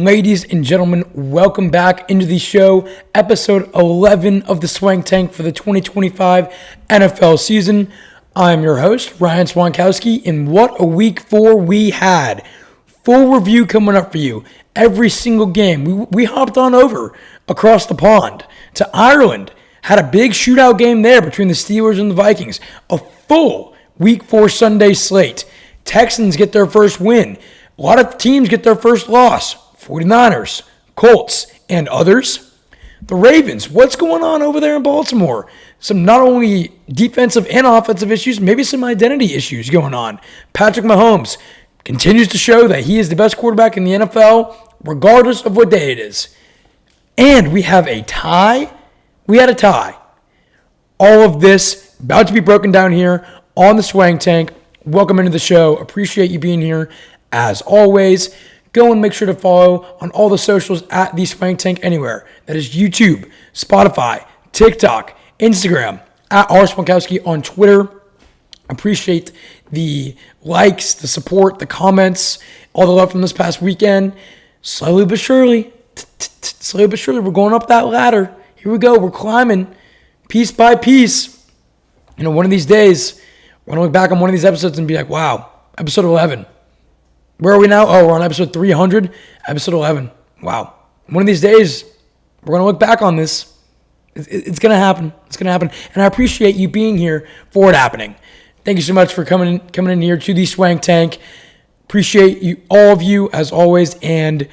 Ladies and gentlemen, welcome back into the show, episode 11 of the Swank Tank for the 2025 NFL season. I'm your host, Ryan Swankowski, and what a week 4 we had. Full review coming up for you. Every single game. We hopped on over across the pond to Ireland. Had a big shootout game there between the Steelers and the Vikings. A full week 4 Sunday slate. Texans get their first win. A lot of teams get their first loss. 49ers, Colts, and others. The Ravens, what's going on over there in Baltimore? Some not only defensive and offensive issues, maybe some identity issues going on. Patrick Mahomes continues to show that he is the best quarterback in the NFL, regardless of what day it is. And we have a tie. We had a tie. All of this about to be broken down here on the Swank Tank. Welcome into the show. Appreciate you being here as always. Go and make sure to follow on all the socials at the Swank Tank anywhere. That is YouTube, Spotify, TikTok, Instagram, at R. Swankowski on Twitter. Appreciate the likes, the support, the comments, all the love from this past weekend. Slowly but surely, we're going up that ladder. Here we go. We're climbing piece by piece. You know, one of these days, we're going to look back on one of these episodes and be like, wow, episode 11. Where are we now? Oh, we're on episode 300, episode 11. Wow. One of these days, we're going to look back on this. It's going to happen. It's going to happen. And I appreciate you being here for it happening. Thank you so much for coming in here to the Swank Tank. Appreciate you, all of you, as always. And,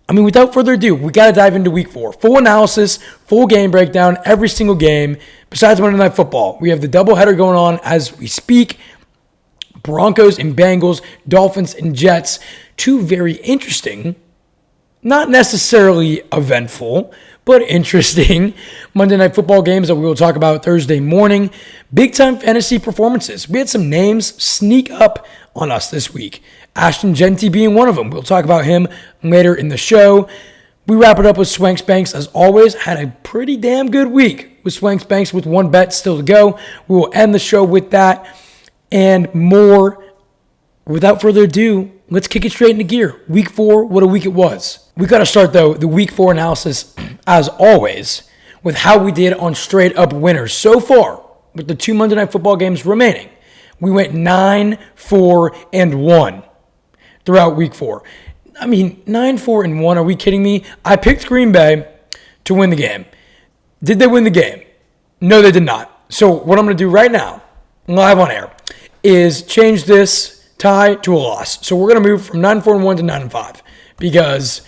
without further ado, we got to dive into week 4. Full analysis, full game breakdown, every single game. Besides Monday Night Football, we have the doubleheader going on as we speak. Broncos and Bengals, Dolphins and Jets. Two very interesting, not necessarily eventful, but interesting Monday Night Football games that we will talk about Thursday morning. Big-time fantasy performances. We had some names sneak up on us this week. Ashton Genty being one of them. We'll talk about him later in the show. We wrap it up with Swanks Banks as always. Had a pretty damn good week with Swanks Banks with one bet still to go. We will end the show with that and more. Without further ado, let's kick it straight into gear. Week 4, what a week it was. We got to start, though, the week 4 analysis, as always, with how we did on straight up winners. So far, with the 2 Monday Night Football games remaining, we went 9-4-1 throughout week 4. 9-4-1, are we kidding me? I picked Green Bay to win the game. Did they win the game? No, they did not. So what I'm going to do right now, live on air, is change this tie to a loss. So we're going to move from 9-4-1 to 9-5 because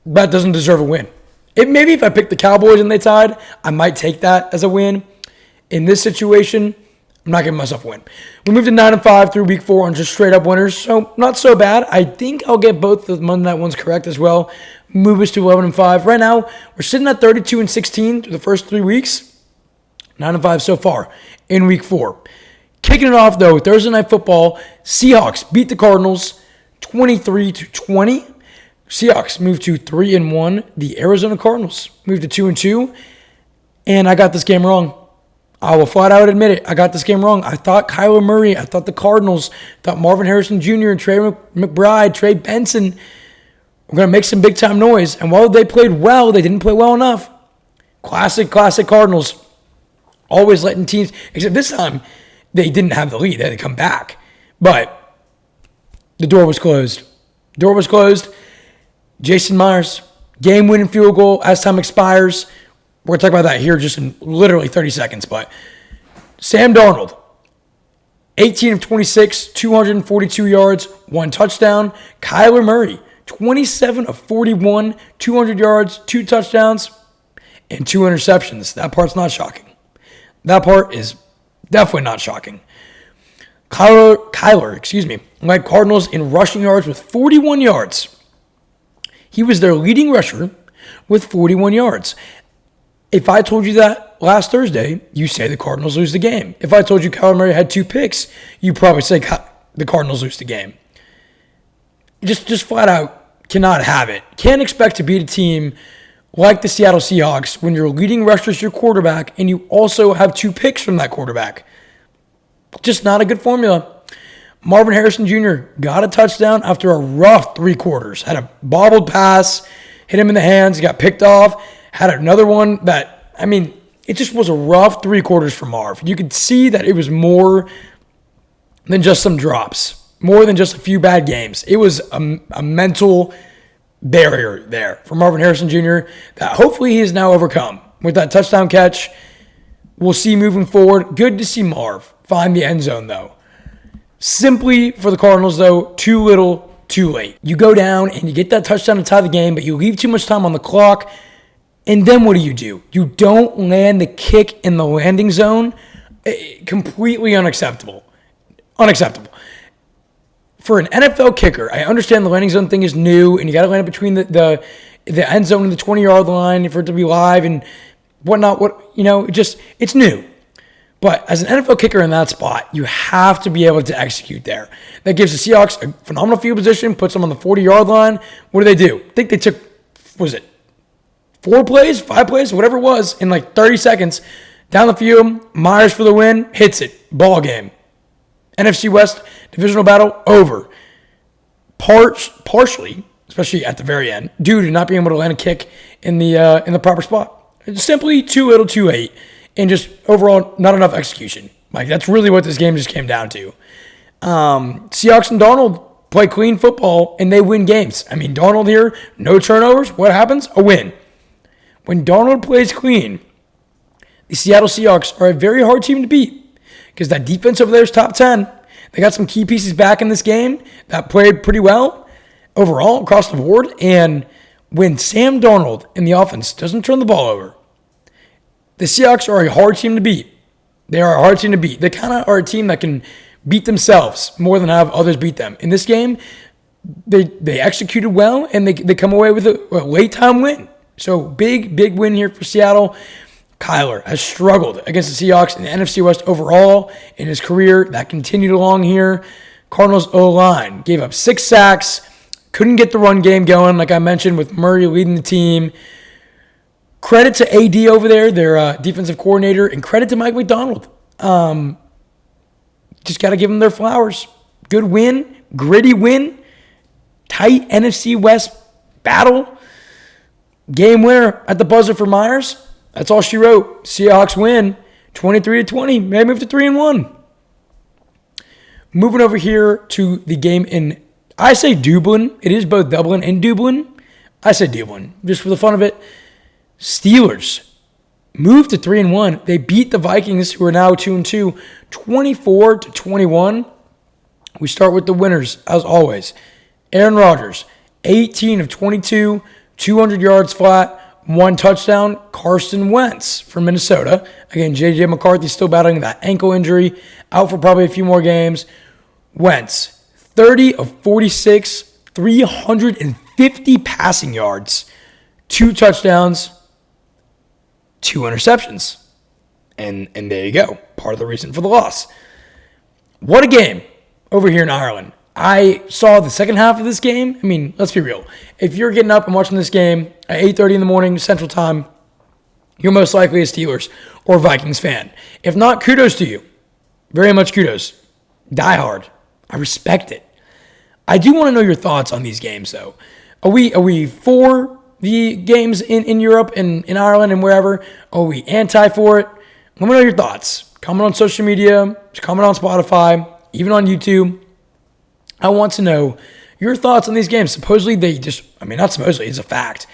that doesn't deserve a win. Maybe if I picked the Cowboys and they tied, I might take that as a win. In this situation, I'm not giving myself a win. We moved to 9-5 through week 4 on just straight up winners, so not so bad. I think I'll get both the Monday night ones correct as well. Move us to 11-5. Right now, we're sitting at 32-16 through the first 3 weeks. 9-5 so far in week 4. Kicking it off, though, Thursday Night Football, Seahawks beat the Cardinals 23-20. Seahawks moved to 3-1. The Arizona Cardinals moved to 2-2. And I got this game wrong. I will flat out admit it. I got this game wrong. I thought Kyler Murray, I thought the Cardinals, I thought Marvin Harrison Jr. and Trey McBride, Trey Benson were going to make some big-time noise. And while they played well, they didn't play well enough. Classic Cardinals. Always letting teams, except this time, they didn't have the lead. They had to come back. But the door was closed. Jason Myers, game-winning field goal as time expires. We're going to talk about that here just in literally 30 seconds. But Sam Darnold, 18 of 26, 242 yards, 1 touchdown. Kyler Murray, 27 of 41, 200 yards, 2 touchdowns, and 2 interceptions. That part's not shocking. That part is definitely not shocking. Kyler, led Cardinals in rushing yards with 41 yards. He was their leading rusher with 41 yards. If I told you that last Thursday, you say the Cardinals lose the game. If I told you Kyler Murray had 2 picks, you probably say the Cardinals lose the game. Just flat out cannot have it. Can't expect to beat a team like the Seattle Seahawks when your leading rusher is your quarterback and you also have 2 picks from that quarterback. Just not a good formula. Marvin Harrison Jr. got a touchdown after a rough 3 quarters. Had a bobbled pass, hit him in the hands, got picked off. Had another one that, it just was a rough 3 quarters for Marv. You could see that it was more than just some drops, more than just a few bad games. It was a mental barrier there for Marvin Harrison Jr. that hopefully he has now overcome with that touchdown catch. We'll see moving forward. Good to see Marv find the end zone, though. Simply for the Cardinals, though, too little, too late. You go down and you get that touchdown to tie the game, but you leave too much time on the clock. And then what do? You don't land the kick in the landing zone. Completely unacceptable. Unacceptable. For an NFL kicker, I understand the landing zone thing is new, and you got to land it between the end zone and the 20-yard line for it to be live and whatnot. It's new. But as an NFL kicker in that spot, you have to be able to execute there. That gives the Seahawks a phenomenal field position, puts them on the 40-yard line. What do? I think they took, 4 plays, 5 plays, whatever it was, in like 30 seconds. Down the field, Myers for the win, hits it, ball game. NFC West divisional battle over. Partially, especially at the very end, due to not being able to land a kick in the proper spot. It's simply too little, too late. And just overall, not enough execution. Like, that's really what this game just came down to. Seahawks and Darnold play clean football, and they win games. Darnold here, no turnovers. What happens? A win. When Darnold plays clean, the Seattle Seahawks are a very hard team to beat because that defense over there is top 10. They got some key pieces back in this game that played pretty well overall across the board. And when Sam Darnold in the offense doesn't turn the ball over, the Seahawks are a hard team to beat. They are a hard team to beat. They kind of are a team that can beat themselves more than have others beat them. In this game, they executed well, and they come away with a late-time win. So big win here for Seattle. Kyler has struggled against the Seahawks in the NFC West overall in his career. That continued along here. Cardinals O-line gave up 6 sacks. Couldn't get the run game going, like I mentioned, with Murray leading the team. Credit to AD over there, their defensive coordinator, and credit to Mike McDonald. Just got to give them their flowers. Good win, gritty win, tight NFC West battle. Game winner at the buzzer for Myers. That's all she wrote. Seahawks win 23-20. May move to 3-1. Moving over here to the game in, I say Dublin. It is both Dublin and Dublin. I say Dublin, just for the fun of it. Steelers moved to 3-1. They beat the Vikings, who are now 2-2, 24-21. We start with the winners, as always. Aaron Rodgers, 18 of 22, 200 yards flat, 1 touchdown. Carson Wentz from Minnesota. Again, J.J. McCarthy still battling that ankle injury, out for probably a few more games. Wentz, 30 of 46, 350 passing yards, 2 touchdowns, 2 interceptions. And there you go. Part of the reason for the loss. What a game over here in Ireland. I saw the second half of this game. Let's be real. If you're getting up and watching this game at 8:30 in the morning Central Time, you're most likely a Steelers or Vikings fan. If not, kudos to you. Very much kudos. Die hard. I respect it. I do want to know your thoughts on these games, though. Are we for the games in Europe and in Ireland and wherever? Are we anti for it? Let me know your thoughts. Comment on social media. Comment on Spotify. Even on YouTube. I want to know your thoughts on these games. Supposedly not supposedly, it's a fact.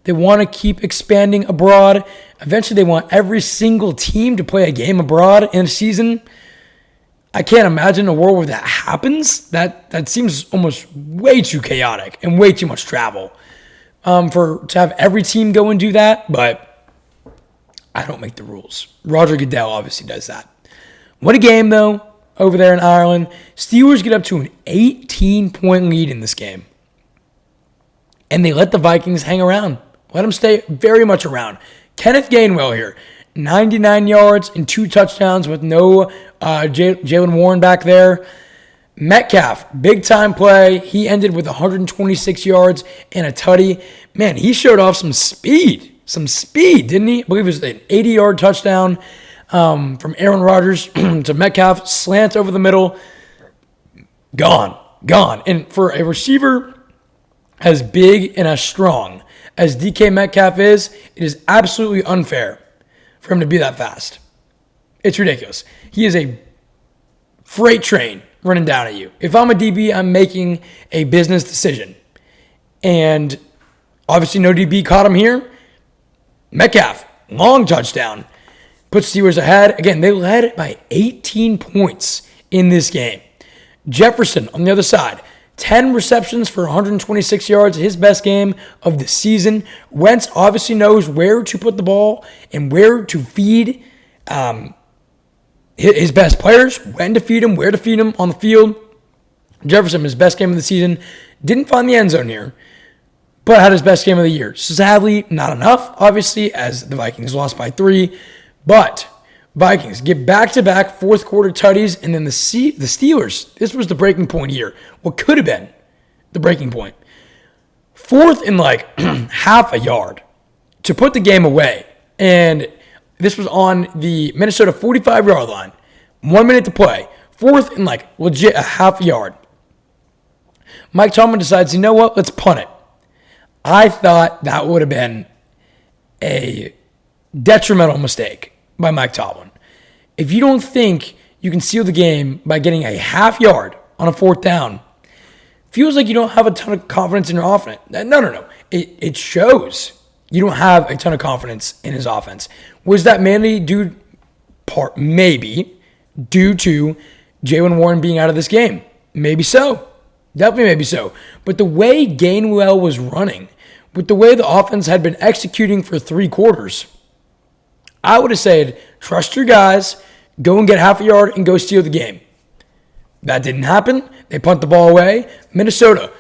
They want to keep expanding abroad. Eventually they want every single team to play a game abroad in a season. I can't imagine a world where that happens. That seems almost way too chaotic and way too much travel to have every team go and do that. But I don't make the rules. Roger Goodell obviously does that. What a game, though, over there in Ireland. Steelers get up to an 18-point lead in this game. And they let the Vikings hang around. Let them stay very much around. Kenneth Gainwell here. 99 yards and 2 touchdowns with no Jalen Warren back there. Metcalf, big-time play. He ended with 126 yards and a tutty. Man, he showed off some speed. Didn't he? I believe it was an 80-yard touchdown from Aaron Rodgers to Metcalf. Slant over the middle. gone. And for a receiver as big and as strong as DK Metcalf is, it is absolutely unfair for him to be that fast. It's ridiculous. He is a freight train running down at you. If I'm a DB, I'm making a business decision. And obviously no DB caught him here. Metcalf, long touchdown. Puts Steelers ahead. Again, they led by 18 points in this game. Jefferson on the other side, 10 receptions for 126 yards, his best game of the season. Wentz obviously knows where to put the ball and where to feed his best players, when to feed them, where to feed them on the field. Jefferson, his best game of the season, didn't find the end zone here, but had his best game of the year. Sadly, not enough, obviously, as the Vikings lost by 3. But Vikings get back-to-back fourth-quarter tutties, and then the Steelers, this was the breaking point here. What could have been the breaking point. Fourth and half a yard to put the game away. And this was on the Minnesota 45-yard line. 1 minute to play. Fourth and legit a half a yard. Mike Tomlin decides, you know what, let's punt it. I thought that would have been a detrimental mistake by Mike Tomlin. If you don't think you can seal the game by getting a half yard on a fourth down, feels like you don't have a ton of confidence in your offense. No. It shows you don't have a ton of confidence in his offense. Was that mainly maybe due to Jaylen Warren being out of this game? Maybe so. Definitely maybe so. But the way Gainwell was running, with the way the offense had been executing for 3 quarters, I would have said, trust your guys, go and get half a yard and go steal the game. That didn't happen. They punt the ball away. Minnesota,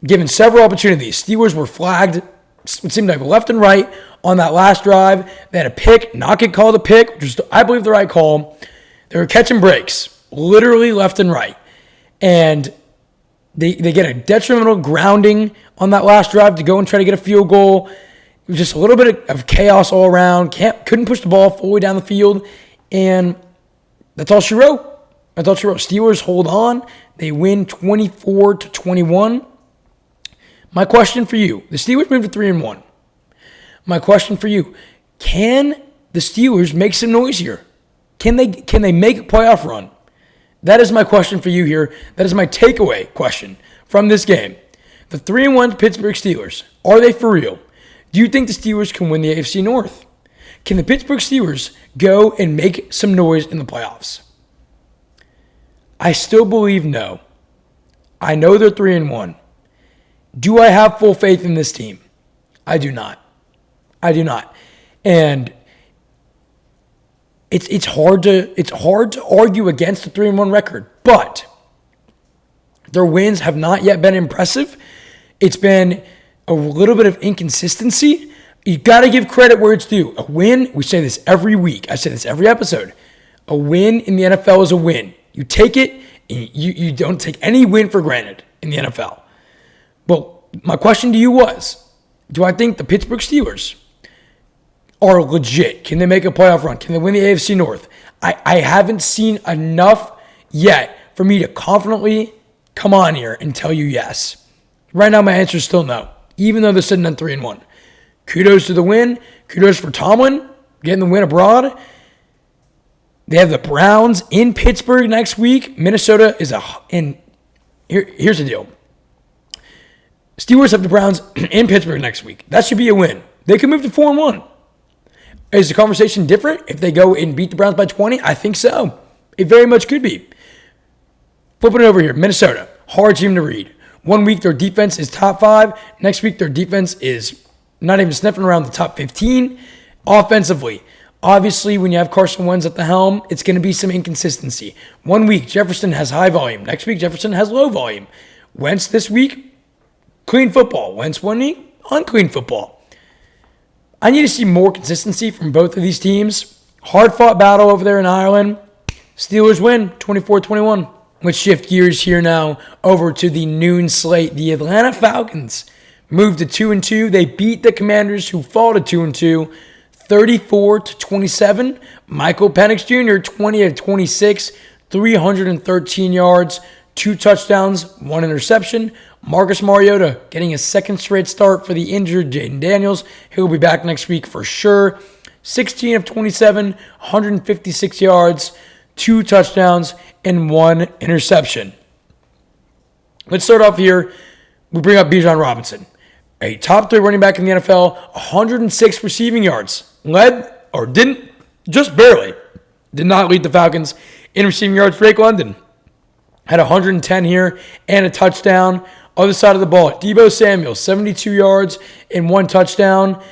given several opportunities. Steelers were flagged, it seemed like left and right on that last drive. They had a pick, not get called a pick, which was, I believe, the right call. They were catching breaks, literally left and right. And they get a detrimental grounding on that last drive to go and try to get a field goal. It was just a little bit of chaos all around. Couldn't push the ball fully down the field. And that's all she wrote. Steelers hold on. They win 24-21. My question for you, the Steelers moved to 3-1. My question for you, can the Steelers make some noise here? Can they make a playoff run? That is my question for you here. That is my takeaway question from this game. The 3-1 Pittsburgh Steelers, are they for real? Do you think the Steelers can win the AFC North? Can the Pittsburgh Steelers go and make some noise in the playoffs? I still believe no. I know they're 3-1. Do I have full faith in this team? I do not. And it's hard to argue against the 3-1 record, but their wins have not yet been impressive. It's been a little bit of inconsistency. You got to give credit where it's due. A win, we say this every week. I say this every episode. A win in the NFL is a win. You take it, and you don't take any win for granted in the NFL. But my question to you was, do I think the Pittsburgh Steelers are legit? Can they make a playoff run? Can they win the AFC North? I haven't seen enough yet for me to confidently come on here and tell you yes. Right now, my answer is still no, even though they're sitting on 3-1. Kudos to the win. Kudos for Tomlin getting the win abroad. They have the Browns in Pittsburgh next week. Minnesota is here's the deal. Steelers have the Browns in Pittsburgh next week. That should be a win. They could move to 4-1. Is the conversation different if they go and beat the Browns by 20? I think so. It very much could be. Flipping it over here, Minnesota, hard team to read. 1 week their defense is top 5. Next week their defense is not even sniffing around the top 15. Offensively, obviously when you have Carson Wentz at the helm, it's going to be some inconsistency. 1 week Jefferson has high volume. Next week Jefferson has low volume. Wentz this week, clean football. Wentz 1 week, unclean football. I need to see more consistency from both of these teams. Hard-fought battle over there in Ireland. Steelers win 24-21. Let's shift gears here now over to the noon slate. The Atlanta Falcons moved to 2-2. They beat the Commanders, who fall to 2-2, 34-27. Michael Penix Jr., 20 of 26, 313 yards, 2 touchdowns, 1 interception. Marcus Mariota getting a second straight start for the injured Jaden Daniels. He'll be back next week for sure. 16 of 27, 156 yards, 2 touchdowns, and 1 interception. Let's start off here. We bring up Bijan Robinson, a top 3 running back in the NFL, 106 receiving yards. Led, or didn't, just barely, did not lead the Falcons in receiving yards. Drake London had 110 here and a touchdown. Other side of the ball, Deebo Samuel, 72 yards and 1 touchdown.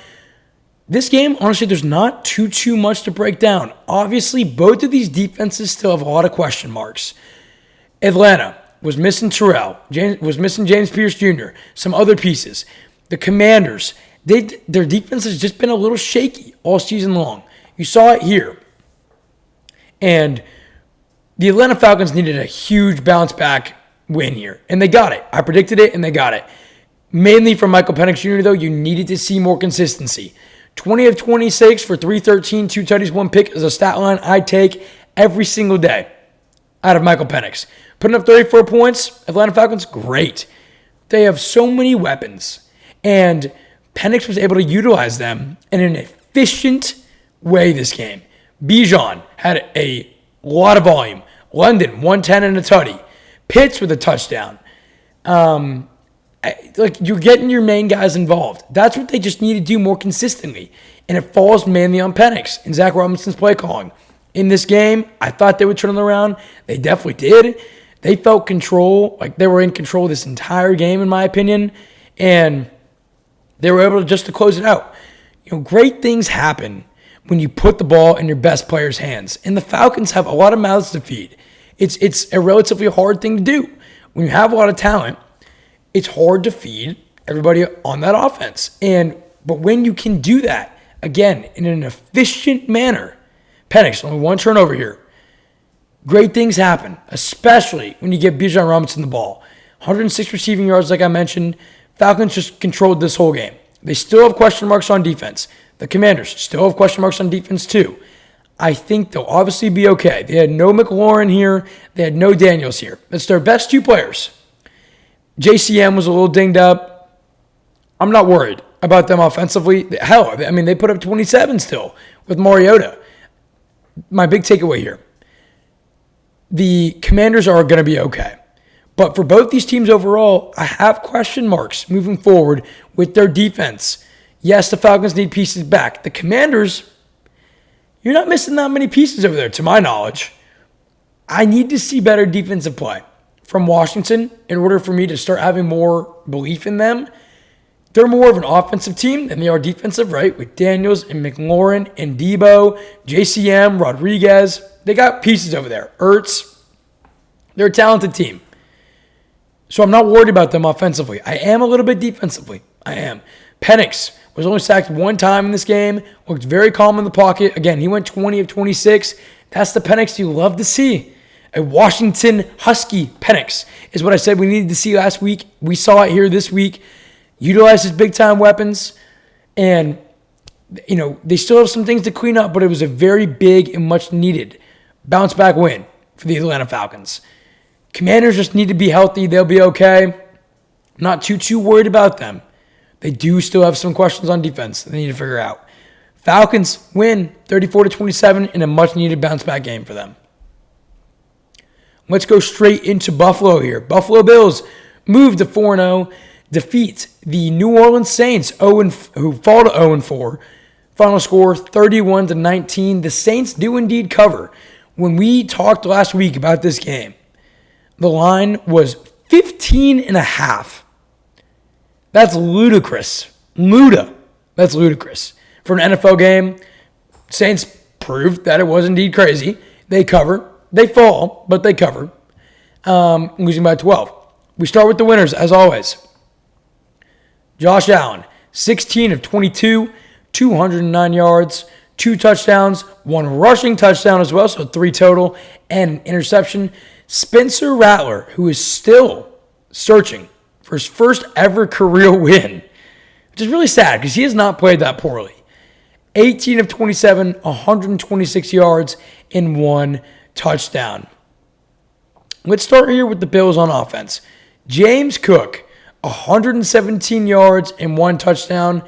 This game, honestly, there's not too much to break down. Obviously, both of these defenses still have a lot of question marks. Atlanta was missing Terrell, was missing James Pierce Jr., some other pieces. The Commanders, their defense has just been a little shaky all season long. You saw it here. And the Atlanta Falcons needed a huge bounce back win here, and they got it. I predicted it, and they got it. Mainly from Michael Penix Jr., though, you needed to see more consistency. 20 of 26 for 313, 2 tutties, 1 pick is a stat line I take every single day out of Michael Penix. Putting up 34 points, Atlanta Falcons, great. They have so many weapons, and Penix was able to utilize them in an efficient way this game. Bijan had a lot of volume. London, 110 and a tutty. Pitts with a touchdown. You're getting your main guys involved. That's what they just need to do more consistently. And it falls mainly on Penix and Zach Robinson's play calling. In this game, I thought they would turn it around. They definitely did. They felt control, like they were in control this entire game, in my opinion. And they were able to close it out. Great things happen when you put the ball in your best player's hands. And the Falcons have a lot of mouths to feed. It's a relatively hard thing to do. When you have a lot of talent, it's hard to feed everybody on that offense. But when you can do that, again, in an efficient manner, Penix, only 1 turnover here. Great things happen, especially when you give Bijan Robinson the ball. 106 receiving yards, like I mentioned. Falcons just controlled this whole game. They still have question marks on defense. The Commanders still have question marks on defense too. I think they'll obviously be okay. They had no McLaurin here. They had no Daniels here. That's their best 2 players. JCM was a little dinged up. I'm not worried about them offensively. Hell, I mean, they put up 27 still with Mariota. My big takeaway here, the Commanders are going to be okay. But for both these teams overall, I have question marks moving forward with their defense. Yes, the Falcons need pieces back. The Commanders, you're not missing that many pieces over there, to my knowledge. I need to see better defensive play from Washington in order for me to start having more belief in them. They're more of an offensive team than they are defensive, right? With Daniels and McLaurin and Deebo, JCM, Rodriguez. They got pieces over there. Ertz. They're a talented team. So I'm not worried about them offensively. I am a little bit defensively. I am. Penix was only sacked 1 time in this game. Looked very calm in the pocket. Again, he went 20 of 26. That's the Penix you love to see. A Washington Husky Penix is what I said we needed to see last week. We saw it here this week. Utilize his big-time weapons. And, they still have some things to clean up, but it was a very big and much-needed bounce-back win for the Atlanta Falcons. Commanders just need to be healthy. They'll be okay. Not too worried about them. They do still have some questions on defense they need to figure out. Falcons win 34-27 in a much-needed bounce-back game for them. Let's go straight into Buffalo here. Buffalo Bills move to 4-0, defeat the New Orleans Saints, who fall to 0-4. Final score 31-19. The Saints do indeed cover. When we talked last week about this game, the line was 15.5. That's ludicrous. That's ludicrous. For an NFL game, Saints proved that it was indeed crazy. They cover. They fall, but they cover. Losing by 12. We start with the winners, as always. Josh Allen, 16 of 22, 209 yards, 2 touchdowns, 1 rushing touchdown as well, so 3 total, and an interception. Spencer Rattler, who is still searching for his first ever career win, which is really sad because he has not played that poorly. 18 of 27, 126 yards, and 1 touchdown. Let's start here with the Bills on offense. James Cook, 117 yards and 1 touchdown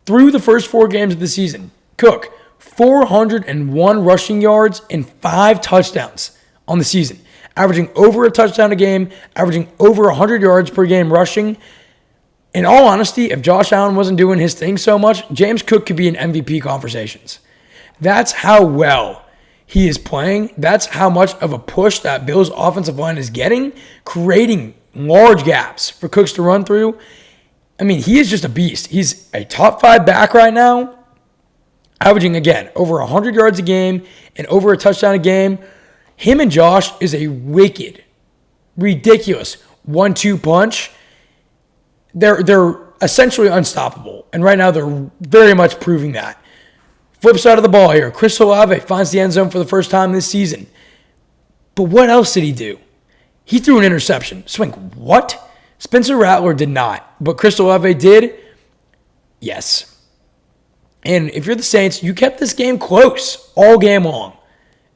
through the first 4 games of the season. Cook, 401 rushing yards and 5 touchdowns on the season, averaging over a touchdown a game, averaging over 100 yards per game rushing. In all honesty, if Josh Allen wasn't doing his thing so much, James Cook could be in MVP conversations. That's how well he is playing. That's how much of a push that Bills offensive line is getting, creating large gaps for Cooks to run through. I mean, he is just a beast. He's a top 5 back right now, averaging, again, over 100 yards a game and over a touchdown a game. Him and Josh is a wicked, ridiculous 1-2 punch. They're essentially unstoppable, and right now they're very much proving that. Flip side of the ball here, Chris Olave finds the end zone for the first time this season. But what else did he do? He threw an interception. Swank, what? Spencer Rattler did not, but Chris Olave did? Yes. And if you're the Saints, you kept this game close all game long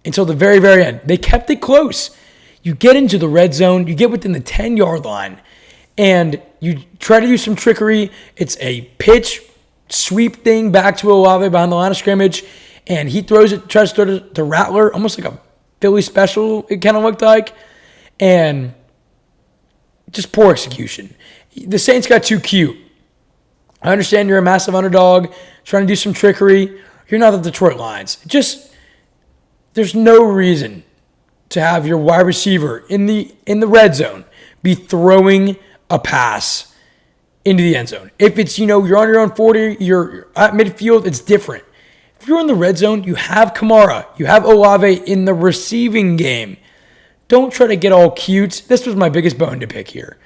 until the very, very end. They kept it close. You get into the red zone, you get within the 10-yard line, and you try to do some trickery. It's a pitch sweep thing back to Olave behind the line of scrimmage, and he tries to throw it to Rattler, almost like a Philly special, it kind of looked like, and just poor execution. The Saints got too cute. I understand you're a massive underdog, trying to do some trickery. You're not the Detroit Lions. There's no reason to have your wide receiver in the red zone be throwing a pass into the end zone. If it's, you're on your own 40, you're at midfield, it's different. If you're in the red zone, you have Kamara, you have Olave in the receiving game. Don't try to get all cute. This was my biggest bone to pick here,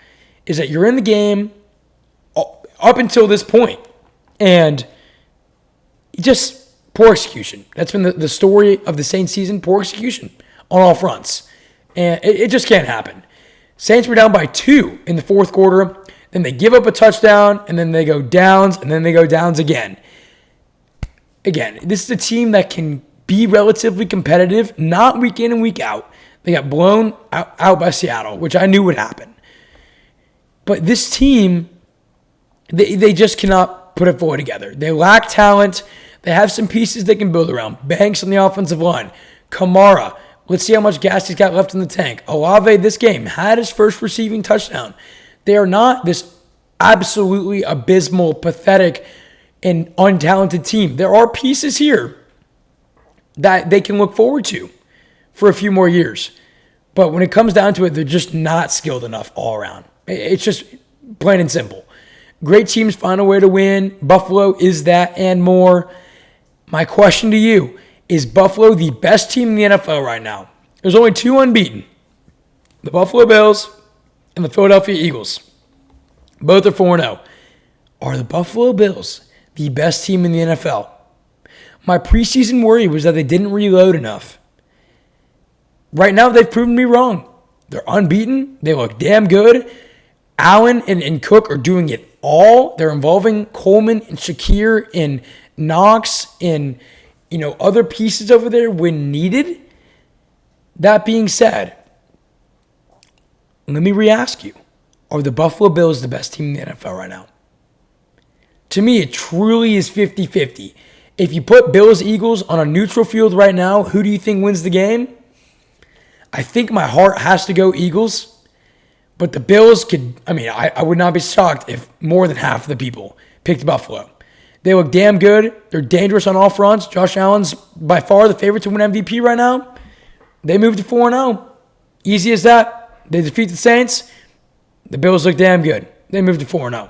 is that you're in the game up until this point, and just poor execution. That's been the story of the Saints season, poor execution on all fronts. And it just can't happen. Saints were down by 2 in the fourth quarter. Then they give up a touchdown, and then they go downs, and then they go downs again. Again, this is a team that can be relatively competitive, not week in and week out. They got blown out by Seattle, which I knew would happen. But this team, they just cannot put it fully together. They lack talent. They have some pieces they can build around. Banks on the offensive line. Kamara. Let's see how much gas he's got left in the tank. Olave, this game, had his first receiving touchdown. They are not this absolutely abysmal, pathetic, and untalented team. There are pieces here that they can look forward to for a few more years. But when it comes down to it, they're just not skilled enough all around. It's just plain and simple. Great teams find a way to win. Buffalo is that and more. My question to you, is Buffalo the best team in the NFL right now? There's only 2 unbeaten. The Buffalo Bills and the Philadelphia Eagles. Both are 4-0. Are the Buffalo Bills the best team in the NFL? My preseason worry was that they didn't reload enough. Right now, they've proven me wrong. They're unbeaten. They look damn good. Allen and Cook are doing it all. They're involving Coleman and Shakir and Knox and other pieces over there when needed. That being said, let me re-ask you. Are the Buffalo Bills the best team in the NFL right now? To me, it truly is 50-50. If you put Bills-Eagles on a neutral field right now, who do you think wins the game? I think my heart has to go Eagles. But the Bills could, I would not be shocked if more than half of the people picked Buffalo. They look damn good. They're dangerous on all fronts. Josh Allen's by far the favorite to win MVP right now. They moved to 4-0. Easy as that. They defeat the Saints. The Bills look damn good. They moved to 4-0.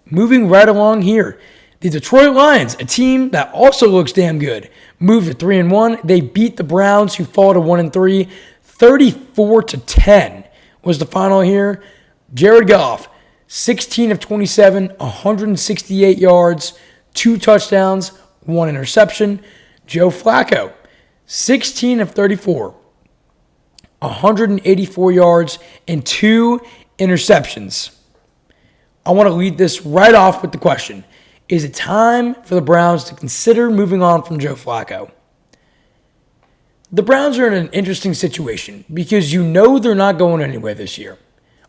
Moving right along here, the Detroit Lions, a team that also looks damn good, moved to 3-1. They beat the Browns, who fall to 1-3. 34-10 was the final here. Jared Goff, 16 of 27, 168 yards, 2 touchdowns, 1 interception. Joe Flacco, 16 of 34, 184 yards, and 2 interceptions. I want to lead this right off with the question. Is it time for the Browns to consider moving on from Joe Flacco? the Browns are in an interesting situation because you know they're not going anywhere this year.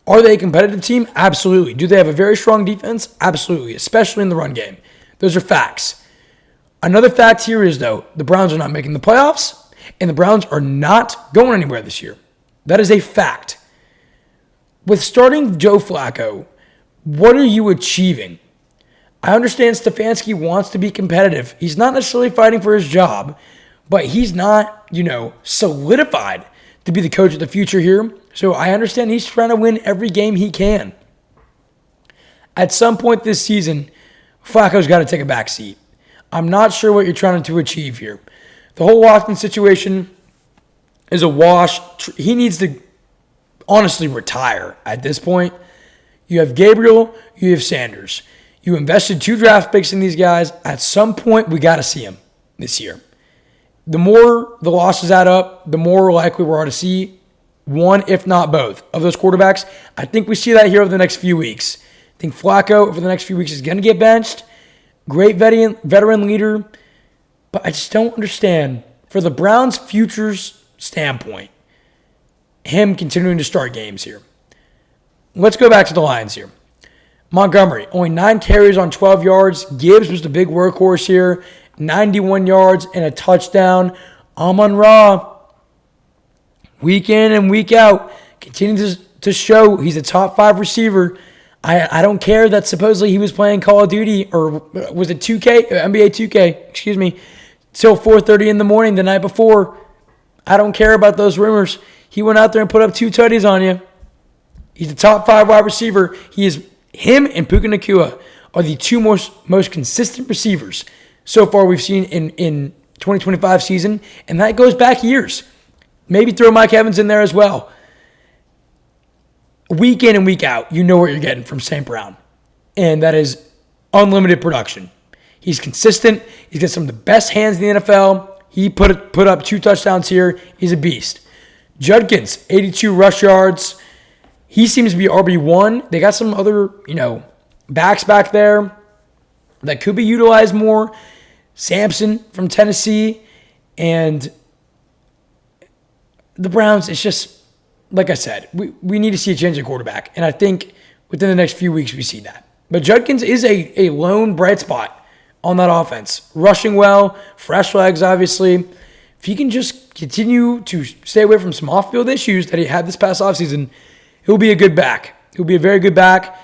Are they a competitive team? Absolutely. Do they have a very strong defense? Absolutely, especially in the run game. Those are facts. Another fact here is, though, the Browns are not making the playoffs, and the Browns are not going anywhere this year. That is a fact. With starting Joe Flacco, what are you achieving? I understand Stefanski wants to be competitive. He's not necessarily fighting for his job, but he's not, solidified to be the coach of the future here. So I understand he's trying to win every game he can. At some point this season, Flacco's got to take a back seat. I'm not sure what you're trying to achieve here. The whole Watson situation is a wash. He needs to honestly retire at this point. You have Gabriel, you have Sanders. You invested 2 draft picks in these guys. At some point, we got to see them this year. The more the losses add up, the more likely we are to see one, if not both, of those quarterbacks. I think we see that here over the next few weeks. I think Flacco over the next few weeks is going to get benched. Great veteran leader. But I just don't understand, for the Browns' futures standpoint, him continuing to start games here. Let's go back to the Lions here. Montgomery, only 9 carries on 12 yards. Gibbs was the big workhorse here. 91 yards and a touchdown. Amon-Ra, week in and week out, continues to show he's a top 5 receiver. I don't care that supposedly he was playing Call of Duty, or was it 2K? NBA 2K, till 4:30 in the morning the night before. I don't care about those rumors. He went out there and put up 2 tutties on you. He's a top 5 wide receiver. Him and Puka Nacua are the 2 most consistent receivers so far we've seen in 2025 season, and that goes back years. Maybe throw Mike Evans in there as well. Week in and week out, you know what you're getting from St. Brown, and that is unlimited production. He's consistent. He's got some of the best hands in the NFL. He put up 2 touchdowns here. He's a beast. Judkins, 82 rush yards. He seems to be RB1. They got some other, backs back there that could be utilized more. Sampson from Tennessee. And the Browns, it's just, like I said, we need to see a change of quarterback. And I think within the next few weeks we see that. But Judkins is a lone bright spot on that offense. Rushing well, fresh legs, obviously. If he can just continue to stay away from some off-field issues that he had this past offseason, he'll be a good back. He'll be a very good back.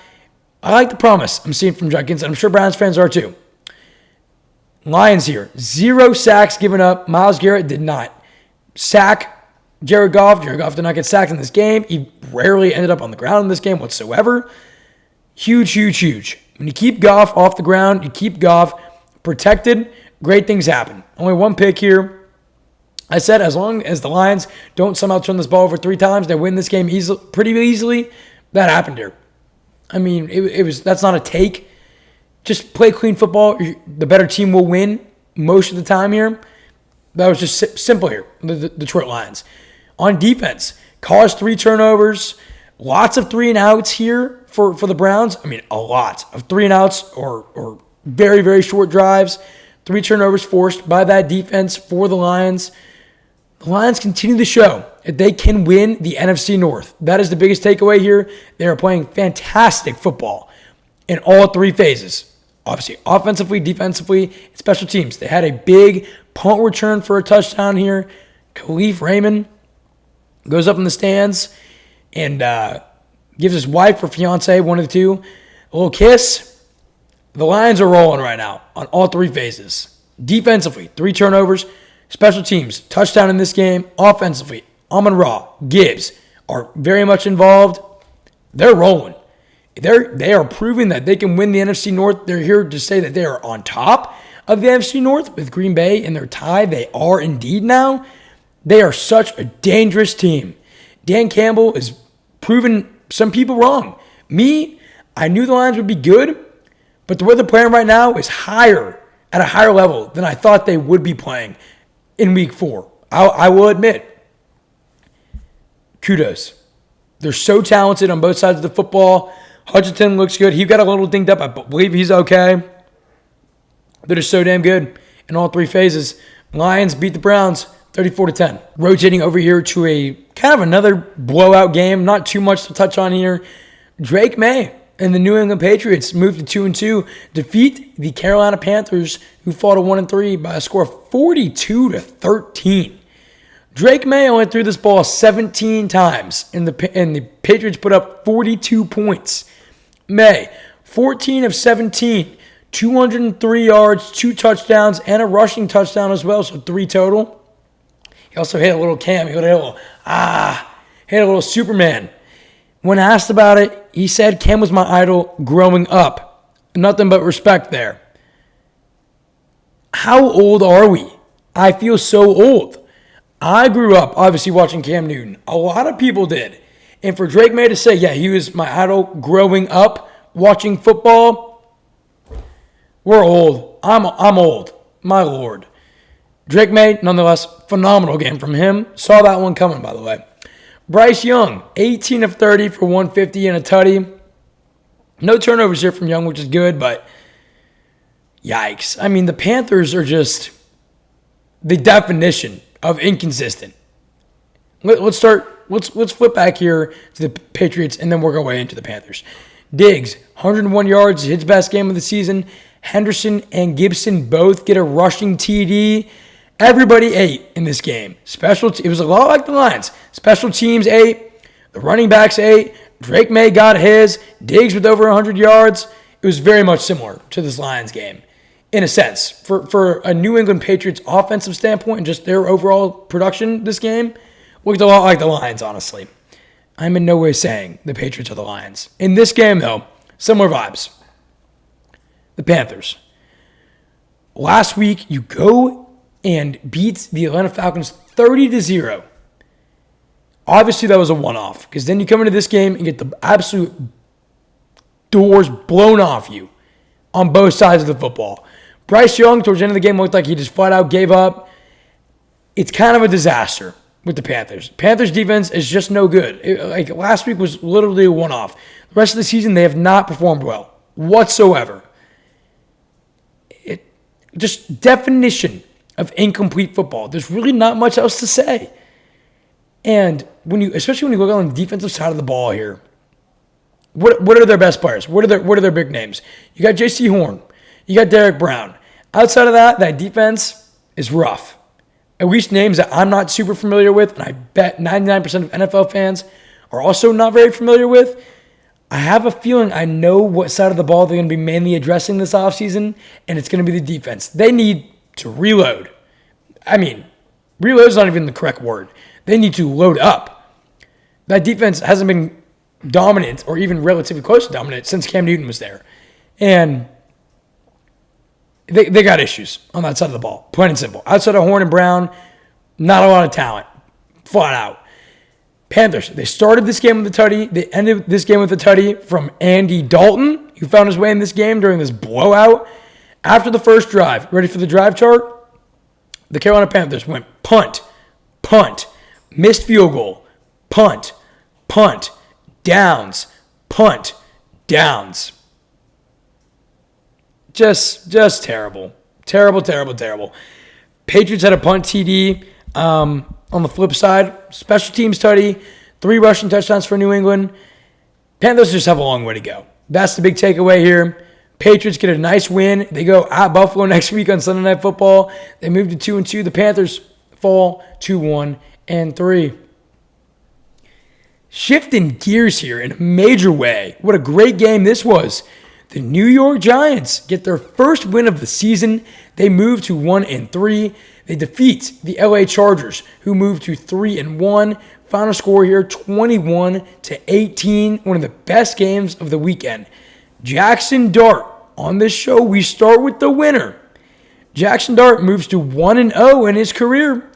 I like the promise I'm seeing from Judkins, and I'm sure Browns fans are too. Lions here, 0 sacks given up. Myles Garrett did not sack Jared Goff. Jared Goff did not get sacked in this game. He rarely ended up on the ground in this game whatsoever. Huge, huge, huge. When you keep Goff off the ground, you keep Goff protected, great things happen. Only 1 pick here. I said as long as the Lions don't somehow turn this ball over 3 times, they win this game pretty easily. That happened here. I mean, that's not a take. Just play clean football. The better team will win most of the time here. That was just simple here, the Detroit Lions. On defense, caused 3 turnovers. Lots of 3 and outs here for the Browns. I mean, a lot of 3 and outs or very, very short drives. 3 turnovers forced by that defense for the Lions. The Lions continue to show that they can win the NFC North. That is the biggest takeaway here. They are playing fantastic football in all 3 phases. Obviously, offensively, defensively, and special teams. They had a big punt return for a touchdown here. Khalif Raymond goes up in the stands and gives his wife or fiance, one of the two, a little kiss. The Lions are rolling right now on all 3 phases. Defensively, 3 turnovers. Special teams, touchdown in this game. Offensively, Amon-Ra, Gibbs are very much involved. They're rolling. They are proving that they can win the NFC North. They're here to say that they are on top of the NFC North with Green Bay in their tie. They are indeed now. They are such a dangerous team. Dan Campbell is proving some people wrong. Me, I knew the Lions would be good, but the way they're playing right now is at a higher level than I thought they would be playing in week 4. I will admit. Kudos. They're so talented on both sides of the football. Hutchinson looks good. He got a little dinged up. I believe he's okay. They're just so damn good in all 3 phases. Lions beat the Browns 34-10. Rotating over here to a kind of another blowout game. Not too much to touch on here. Drake May and the New England Patriots moved to 2-2, defeat the Carolina Panthers, who fall to 1-3 by a score of 42-13. Drake May only threw this ball 17 times, and the Patriots put up 42 points. May, 14 of 17, 203 yards, 2 touchdowns, and a rushing touchdown as well, so 3 total. He also hit a little Cam. He hit a little Superman. When asked about it, he said Cam was my idol growing up. Nothing but respect there. How old are we? I feel so old. I grew up, obviously, watching Cam Newton. A lot of people did. And for Drake May to say, yeah, he was my idol growing up, watching football, we're old. I'm old. My Lord. Drake May, nonetheless, phenomenal game from him. Saw that one coming, by the way. Bryce Young, 18 of 30 for 150 and a tutty. No turnovers here from Young, which is good, but yikes. I mean, the Panthers are just the definition of inconsistent. Let's flip back here to the Patriots, and then we'll go way into the Panthers. Diggs, 101 yards, his best game of the season. Henderson and Gibson both get a rushing TD. Everybody ate in this game. It was a lot like the Lions. Special teams ate. The running backs ate. Drake May got his. Diggs with over 100 yards. It was very much similar to this Lions game, in a sense. For a New England Patriots offensive standpoint and just their overall production this game, looked a lot like the Lions, honestly. I'm in no way saying the Patriots are the Lions. In this game, though, similar vibes. The Panthers. Last week, you go and beat the Atlanta Falcons 30-0. Obviously, that was a one-off, because then you come into this game and get the absolute doors blown off you on both sides of the football. Bryce Young, towards the end of the game, looked like he just flat out gave up. It's kind of a disaster with the Panthers. Panthers defense is just no good. Last week was literally a one-off. The rest of the season, they have not performed well whatsoever. Just definition of incomplete football. There's really not much else to say. And especially when you look on the defensive side of the ball here, what are their best players? What are their big names? You got J.C. Horn. You got Derek Brown. Outside of that defense is rough. At least names that I'm not super familiar with, and I bet 99% of NFL fans are also not very familiar with. I have a feeling I know what side of the ball they're going to be mainly addressing this offseason, and it's going to be the defense. They need to reload. I mean, reload is not even the correct word. They need to load up. That defense hasn't been dominant or even relatively close to dominant since Cam Newton was there. And they got issues on that side of the ball, plain and simple. Outside of Horn and Brown, not a lot of talent, flat out. Panthers, they started this game with a tutty. They ended this game with a tutty from Andy Dalton, who found his way in this game during this blowout. After the first drive, ready for the drive chart? The Carolina Panthers went punt, missed field goal, punt, downs, punt, downs. Just terrible. Terrible. Patriots had a punt TD. On the flip side, special teams tutty, 3 rushing touchdowns for New England. Panthers just have a long way to go. That's the big takeaway here. Patriots get a nice win. They go at Buffalo next week on Sunday Night Football. They move to 2-2. The Panthers fall to 1-3. Shifting gears here in a major way. What a great game this was. The New York Giants get their first win of the season. They move to 1-3. They defeat the LA Chargers, who move to 3-1. Final score here, 21-18. One of the best games of the weekend. Jackson Dart. On this show, we start with the winner. Jackson Dart moves to 1-0 in his career.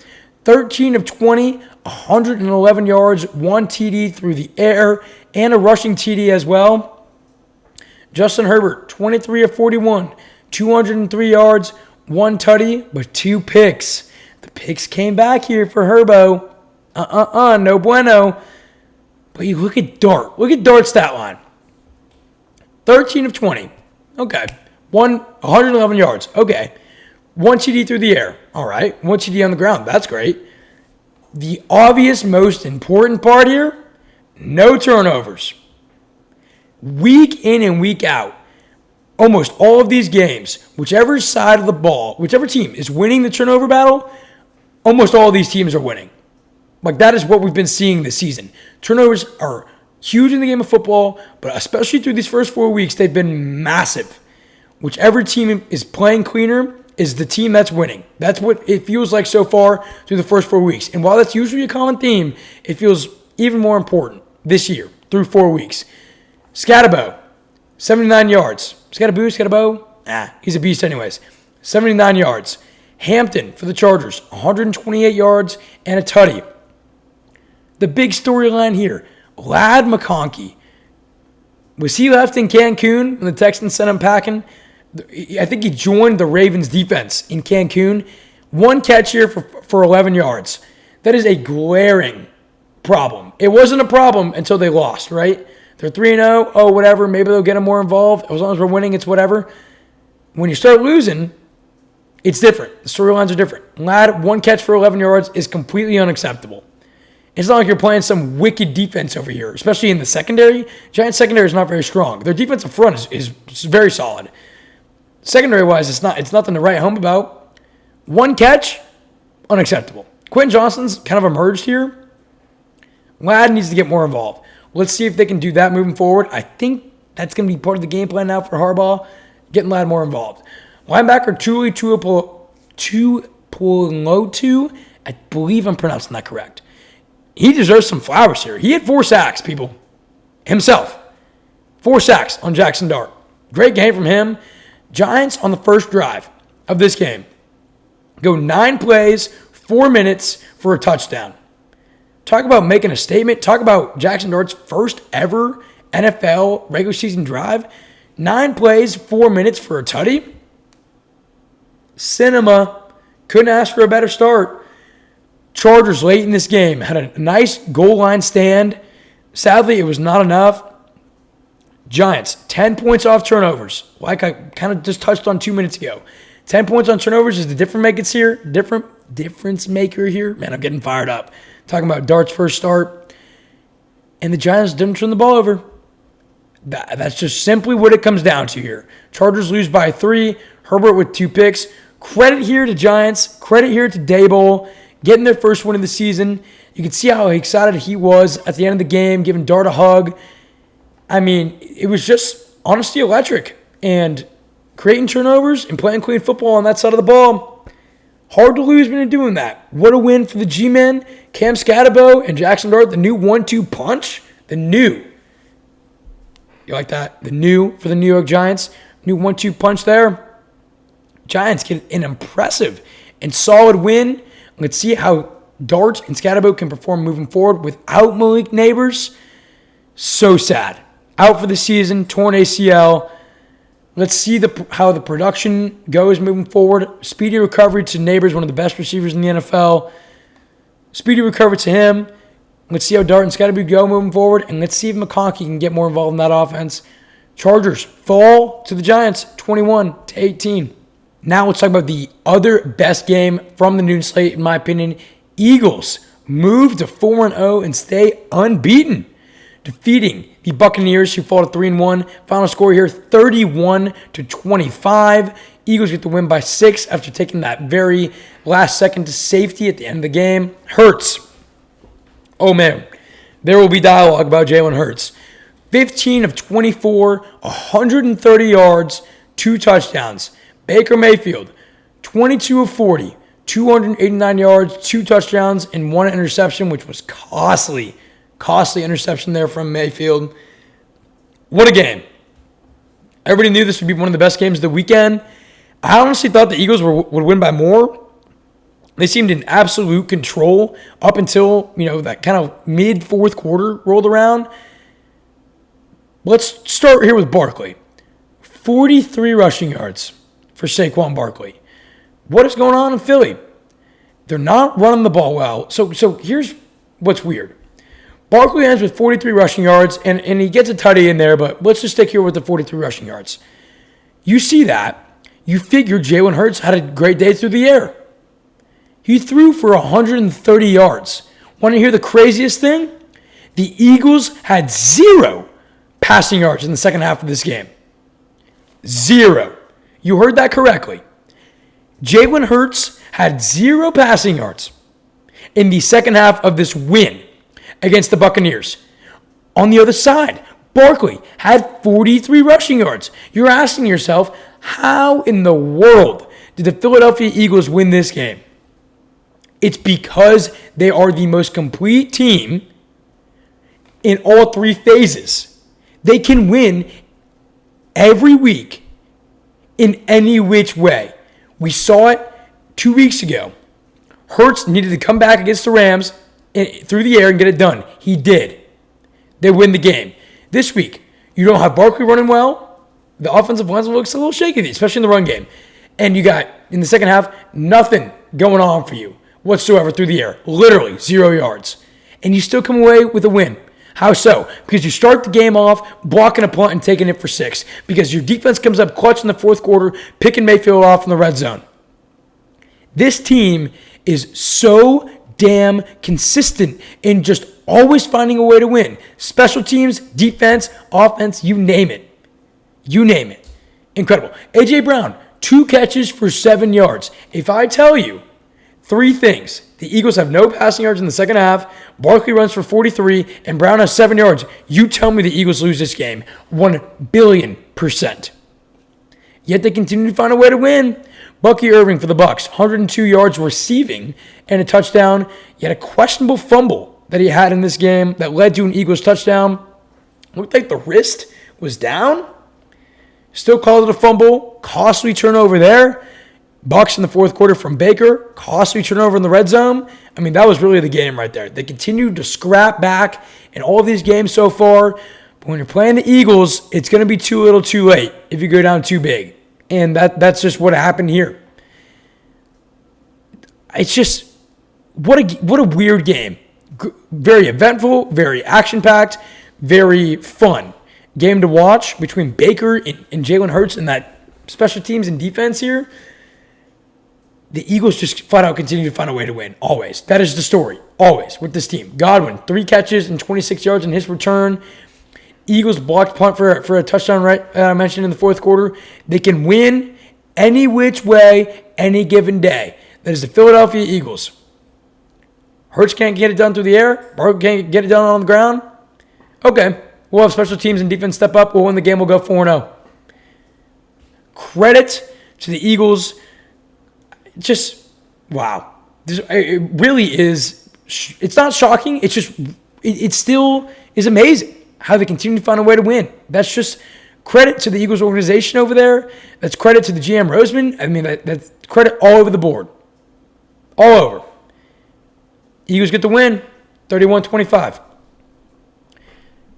13 of 20, 111 yards, 1 TD through the air, and a rushing TD as well. Justin Herbert, 23 of 41, 203 yards, 1 tutty, but 2 picks. The picks came back here for Herbo. No bueno. But you look at Dart. Look at Dart's stat line. 13 of 20. Okay. 111 yards. Okay. 1 TD through the air. All right. 1 TD on the ground. That's great. the obvious most important part here, no turnovers. Week in and week out, almost all of these games, whichever side of the ball, whichever team is winning the turnover battle, almost all of these teams are winning. Like, that is what we've been seeing this season. Turnovers are huge in the game of football, but especially through these first 4 weeks, they've been massive. Whichever team is playing cleaner is the team that's winning. That's what it feels like so far through the first 4 weeks. And while that's usually a common theme, it feels even more important this year through 4 weeks. Scatabo, 79 yards. Scatabo? He's a beast anyways. 79 yards. Hampton for the Chargers, 128 yards and a tutty. The big storyline here, Ladd McConkey. Was he left in Cancun when the Texans sent him packing? I think he joined the Ravens defense in Cancun. One catch here for 11 yards. That is a glaring problem. It wasn't a problem until they lost, right? They're 3-0. Oh, whatever. Maybe they'll get him more involved. As long as we're winning, it's whatever. When you start losing, it's different. The storylines are different. Ladd, one catch for 11 yards is completely unacceptable. It's not like you're playing some wicked defense over here, especially in the secondary. Giants secondary is not very strong. Their defensive front is very solid. Secondary-wise, it's nothing to write home about. One catch, unacceptable. Quentin Johnston's kind of emerged here. Ladd needs to get more involved. Let's see if they can do that moving forward. I think that's going to be part of the game plan now for Harbaugh, getting Ladd more involved. Linebacker Tuli Tuipulotu, I believe I'm pronouncing that correct. He deserves some flowers here. He had 4 sacks, people. Himself. 4 sacks on Jackson Dart. Great game from him. Giants on the first drive of this game go 9 plays, 4 minutes for a touchdown. Talk about making a statement. Talk about Jackson Dart's first ever NFL regular season drive. 9 plays, 4 minutes for a tutty. Cinema. Couldn't ask for a better start. Chargers late in this game had a nice goal line stand. Sadly, it was not enough. Giants, 10 points off turnovers, like I kind of just touched on 2 minutes ago. 10 points on turnovers is the difference maker here. Man, I'm getting fired up. Talking about Dart's first start. And the Giants didn't turn the ball over. That's just simply what it comes down to here. Chargers lose by 3. Herbert with 2 picks. Credit here to Giants. Credit here to Daboll. Getting their first win of the season. You can see how excited he was at the end of the game, giving Dart a hug. I mean, it was just honestly electric. And creating turnovers and playing clean football on that side of the ball, hard to lose when you're doing that. What a win for the G-Men, Cam Scatabo and Jackson Dart, the new 1-2 punch. You like that? The new for the New York Giants. New 1-2 punch there. Giants get an impressive and solid win. Let's see how Dart and Scatabo can perform moving forward without Malik Neighbors. So sad. Out for the season, torn ACL. Let's see how the production goes moving forward. Speedy recovery to Neighbors, one of the best receivers in the NFL. Speedy recovery to him. Let's see how Dart and Scatabo go moving forward. And let's see if McConkey can get more involved in that offense. Chargers fall to the Giants 21-18. Now let's talk about the other best game from the noon slate, in my opinion. Eagles move to 4-0 and stay unbeaten, defeating the Buccaneers, who fall to 3-1. Final score here, 31-25. Eagles get the win by 6 after taking that very last second to safety at the end of the game. Hurts. Oh, man. There will be dialogue about Jalen Hurts. 15 of 24, 130 yards, 2 touchdowns. Baker Mayfield, 22 of 40, 289 yards, 2 touchdowns, and 1 interception, which was costly interception there from Mayfield. What a game. Everybody knew this would be one of the best games of the weekend. I honestly thought the Eagles would win by more. They seemed in absolute control up until, that kind of mid-fourth quarter rolled around. Let's start here with Barkley. 43 rushing yards for Saquon Barkley. What is going on in Philly? They're not running the ball well. So here's what's weird. Barkley ends with 43 rushing yards, and he gets a tutty in there, but let's just stick here with the 43 rushing yards. You see that. You figure Jalen Hurts had a great day through the air. He threw for 130 yards. Want to hear the craziest thing? The Eagles had 0 passing yards in the second half of this game. 0. You heard that correctly. Jalen Hurts had 0 passing yards in the second half of this win against the Buccaneers. On the other side, Barkley had 43 rushing yards. You're asking yourself, how in the world did the Philadelphia Eagles win this game? It's because they are the most complete team in all 3 phases. They can win every week in any which way. We saw it 2 weeks ago. Hurts needed to come back against the Rams through the air and get it done. He did. They win the game. This week, you don't have Barkley running well. The offensive line looks a little shaky, especially in the run game. And you got, in the second half, nothing going on for you whatsoever through the air. Literally 0 yards. And you still come away with a win. How so? Because you start the game off blocking a punt and taking it for 6. Because your defense comes up clutch in the fourth quarter, picking Mayfield off in the red zone. This team is so damn consistent in just always finding a way to win. Special teams, defense, offense, you name it. You name it. Incredible. A.J. Brown, 2 catches for 7 yards. If I tell you 3 things, the Eagles have no passing yards in the second half, Barkley runs for 43, and Brown has 7 yards, you tell me the Eagles lose this game 1,000,000,000%. Yet they continue to find a way to win. Bucky Irving for the Bucs, 102 yards receiving and a touchdown, yet a questionable fumble that he had in this game that led to an Eagles touchdown. Looked like the wrist was down. Still called it a fumble. Costly turnover there. Bucs in the fourth quarter from Baker. Costly turnover in the red zone. I mean, that was really the game right there. They continued to scrap back in all of these games so far. But when you're playing the Eagles, it's going to be too little too late if you go down too big. And that's just what happened here. It's just, what a weird game. Very eventful, very action-packed, very fun game to watch between Baker and Jalen Hurts and that special teams and defense here. The Eagles just flat out continue to find a way to win, always. That is the story, always, with this team. Godwin, 3 catches and 26 yards in his return. Eagles blocked punt for a touchdown, right? I mentioned in the fourth quarter. They can win any which way, any given day. That is the Philadelphia Eagles. Hurts can't get it done through the air. Barkley can't get it done on the ground. Okay, we'll have special teams and defense step up. We'll win the game. We'll go 4-0. Credit to the Eagles. Just, wow. It really is. It's not shocking. It's just, it still is amazing how they continue to find a way to win. That's just credit to the Eagles organization over there. That's credit to the GM Roseman. I mean, that's credit all over the board. All over. Eagles get the win, 31-25.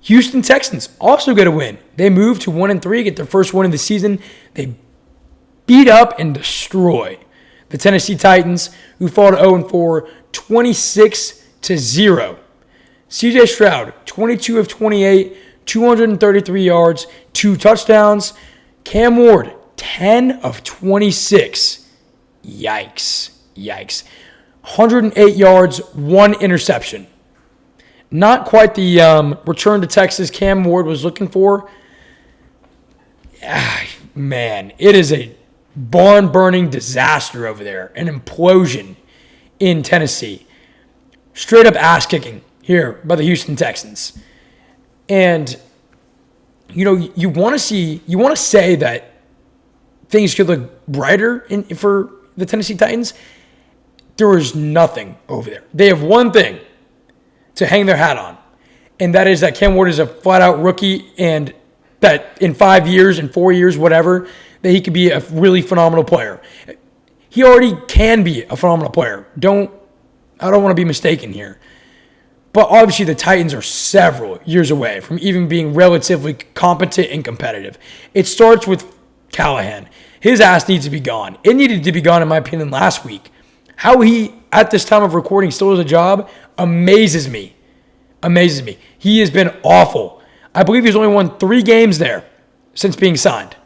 Houston Texans also get a win. They move to 1-3, get their first win of the season. They beat up and destroy the Tennessee Titans, who fall to 0-4, 26-0. C.J. Stroud, 22 of 28, 233 yards, 2 touchdowns. Cam Ward, 10 of 26. Yikes. 108 yards, 1 interception. Not quite the return to Texas Cam Ward was looking for. Man, it is a barn-burning disaster over there. An implosion in Tennessee. Straight up ass-kicking here by the Houston Texans. And, you know, you want to say that things could look brighter for the Tennessee Titans. There is nothing over there. They have one thing to hang their hat on, and that is that Cam Ward is a flat-out rookie, and that in 5 years, in 4 years, whatever, that he could be a really phenomenal player. He already can be a phenomenal player. I don't want to be mistaken here. But obviously the Titans are several years away from even being relatively competent and competitive. It starts with Callahan. His ass needs to be gone. It needed to be gone, in my opinion, last week. How he, at this time of recording, still has a job amazes me. He has been awful. I believe he's only won 3 games there since being signed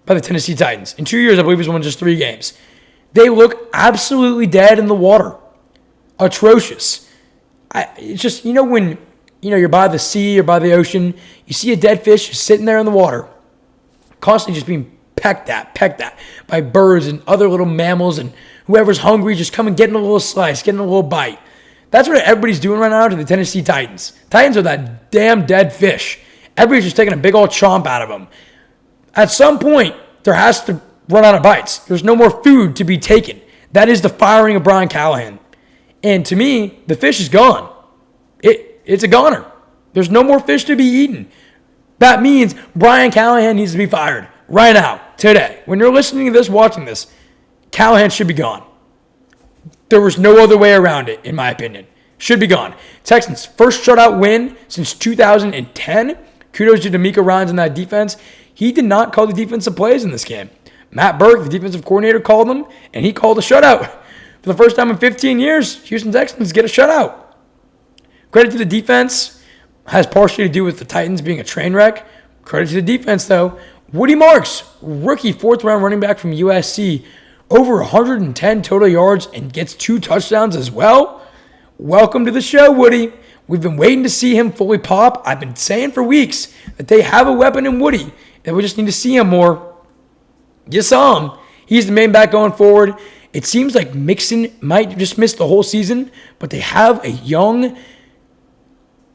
by the Tennessee Titans. In 2 years, I believe he's won just 3 games. They look absolutely dead in the water. Atrocious. It's just, when you're by the sea or by the ocean, you see a dead fish just sitting there in the water, constantly just being pecked at by birds and other little mammals, and whoever's hungry just come and getting a little slice, getting a little bite. That's what everybody's doing right now to the Tennessee Titans. Titans are that damn dead fish. Everybody's just taking a big old chomp out of them. At some point, there has to run out of bites. There's no more food to be taken. That is the firing of Brian Callahan. And to me, the fish is gone. It's a goner. There's no more fish to be eaten. That means Brian Callahan needs to be fired right now, today. When you're listening to this, watching this, Callahan should be gone. There was no other way around it, in my opinion. Should be gone. Texans' first shutout win since 2010. Kudos to D'Amico Ryans in that defense. He did not call the defensive plays in this game. Matt Burke, the defensive coordinator, called them, and he called a shutout. For the first time in 15 years, Houston Texans get a shutout. Credit to the defense. Has partially to do with the Titans being a train wreck. Credit to the defense, though. Woody Marks, rookie fourth-round running back from USC, over 110 total yards and gets 2 touchdowns as well. Welcome to the show, Woody. We've been waiting to see him fully pop. I've been saying for weeks that they have a weapon in Woody, and we just need to see him more. You saw him. He's the main back going forward. It seems like Mixon might just miss the whole season, but they have a young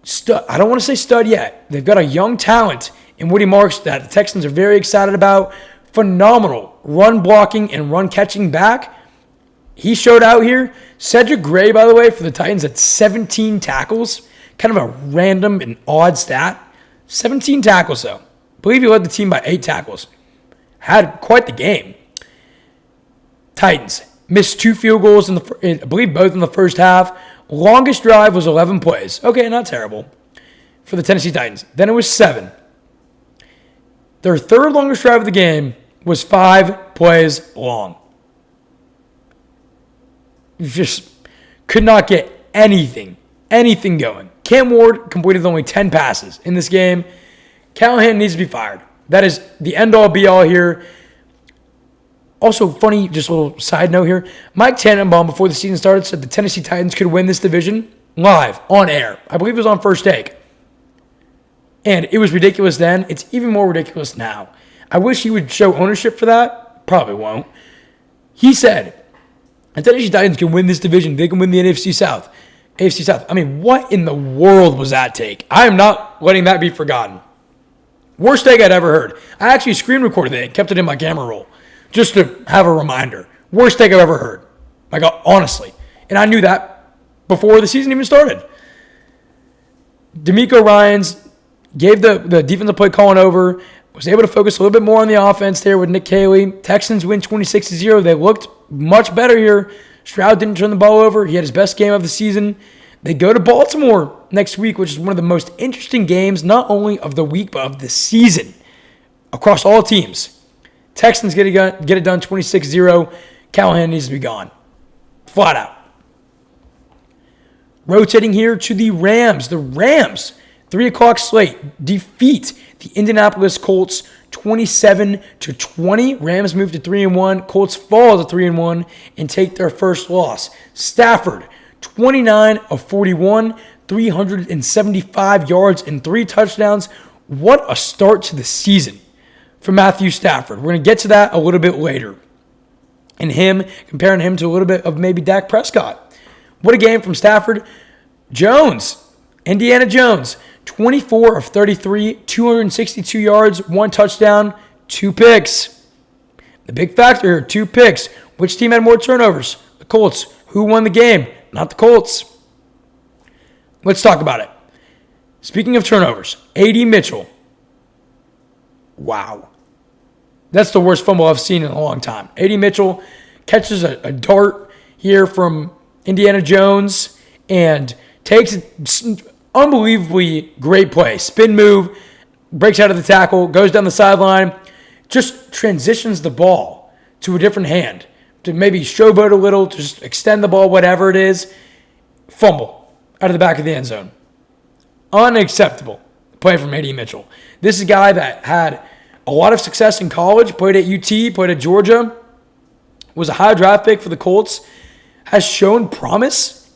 stud. I don't want to say stud yet. They've got a young talent in Woody Marks that the Texans are very excited about. Phenomenal run blocking and run catching back. He showed out here. Cedric Gray, by the way, for the Titans at 17 tackles. Kind of a random and odd stat. 17 tackles, though. I believe he led the team by 8 tackles. Had quite the game. Titans missed 2 field goals, I believe both in the first half. Longest drive was 11 plays. Okay, not terrible for the Tennessee Titans. Then it was 7. Their third longest drive of the game was 5 plays long. Just could not get anything going. Cam Ward completed only 10 passes in this game. Callahan needs to be fired. That is the end-all, be-all here. Also, funny, just a little side note here. Mike Tannenbaum, before the season started, said the Tennessee Titans could win this division live, on air. I believe it was on First Take. And it was ridiculous then. It's even more ridiculous now. I wish he would show ownership for that. Probably won't. He said, the Tennessee Titans can win this division. They can win the NFC South. AFC South. I mean, what in the world was that take? I am not letting that be forgotten. Worst take I'd ever heard. I actually screen recorded it and kept it in my camera roll just to have a reminder. Worst take I've ever heard. Like, honestly. And I knew that before the season even started. D'Amico Ryans gave the defensive play calling over, was able to focus a little bit more on the offense there with Nick Caley. Texans win 26-0. They looked much better here. Stroud didn't turn the ball over. He had his best game of the season. They go to Baltimore next week, which is one of the most interesting games, not only of the week, but of the season across all teams. Texans get it done 26-0. Callahan needs to be gone. Flat out. Rotating here to the Rams. The Rams, 3 o'clock slate, defeat the Indianapolis Colts 27-20. Rams move to 3-1. Colts fall to 3-1 and take their first loss. Stafford, 29 of 41, 375 yards and 3 touchdowns. What a start to the season for Matthew Stafford. We're going to get to that a little bit later. And comparing him to a little bit of maybe Dak Prescott. What a game from Stafford. Indiana Jones, 24 of 33, 262 yards, 1 touchdown, 2 picks. The big factor here, 2 picks. Which team had more turnovers? The Colts. Who won the game? Not the Colts. Let's talk about it. Speaking of turnovers, A.D. Mitchell. Wow. That's the worst fumble I've seen in a long time. A.D. Mitchell catches a dart here from Indiana Jones and takes an unbelievably great play. Spin move, breaks out of the tackle, goes down the sideline, just transitions the ball to a different hand to maybe showboat a little, to just extend the ball, whatever it is. Fumble out of the back of the end zone. Unacceptable play from A.D. Mitchell. This is a guy that had a lot of success in college, played at UT, played at Georgia, was a high draft pick for the Colts, has shown promise,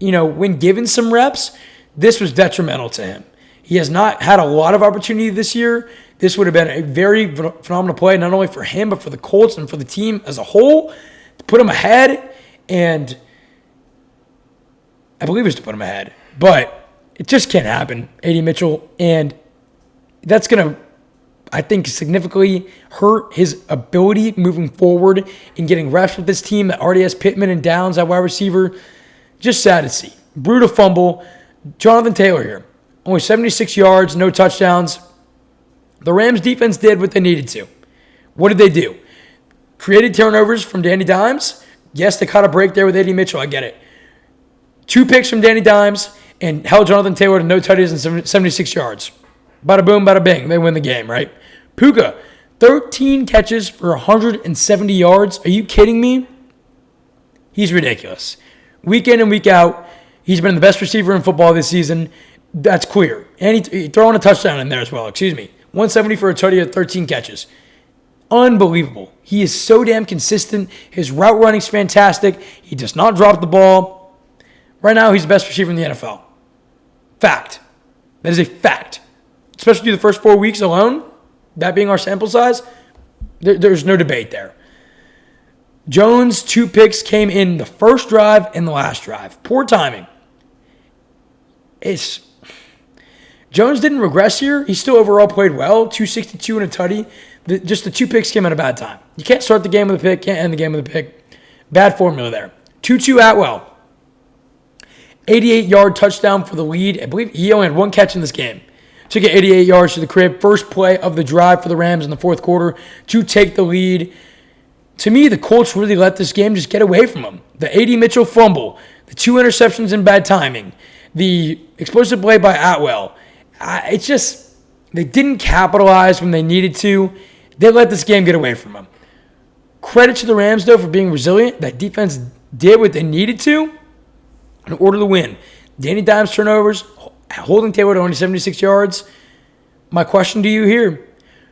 when given some reps. This was detrimental to him. He has not had a lot of opportunity this year. This would have been a very phenomenal play, not only for him, but for the Colts and for the team as a whole, to put him ahead. And I believe it's to put him ahead. But it just can't happen, A.D. Mitchell. And that's going to, I think, significantly hurt his ability moving forward in getting reps with this team that already has Pittman and Downs at wide receiver. Just sad to see. Brutal fumble. Jonathan Taylor here. Only 76 yards, no touchdowns. The Rams defense did what they needed to. What did they do? Created turnovers from Danny Dimes. Yes, they caught a break there with A.D. Mitchell. I get it. 2 picks from Danny Dimes and held Jonathan Taylor to no touchdowns and 76 yards. Bada boom, bada bing. They win the game, right? Puka, 13 catches for 170 yards. Are you kidding me? He's ridiculous. Week in and week out, he's been the best receiver in football this season. That's clear. And he throwing a touchdown in there as well. 170 for a touchdown, 13 catches. Unbelievable. He is so damn consistent. His route running's fantastic. He does not drop the ball. Right now, he's the best receiver in the NFL. Fact. That is a fact. Especially through the first 4 weeks alone, that being our sample size, there's no debate there. Jones' 2 picks came in the first drive and the last drive. Poor timing. Jones didn't regress here. He still overall played well, 262 and a tutty. Just the 2 picks came at a bad time. You can't start the game with a pick, can't end the game with a pick. Bad formula there. 2-2 Atwell. 88-yard touchdown for the lead. I believe he only had 1 catch in this game. Took it 88 yards to the crib. First play of the drive for the Rams in the fourth quarter to take the lead. To me, the Colts really let this game just get away from them. The A.D. Mitchell fumble, the 2 interceptions in bad timing, the explosive play by Atwell. It's just, they didn't capitalize when they needed to. They let this game get away from them. Credit to the Rams, though, for being resilient. That defense did what they needed to in order to win. Danny Dimes turnovers, holding Taylor to only 76 yards. My question to you here,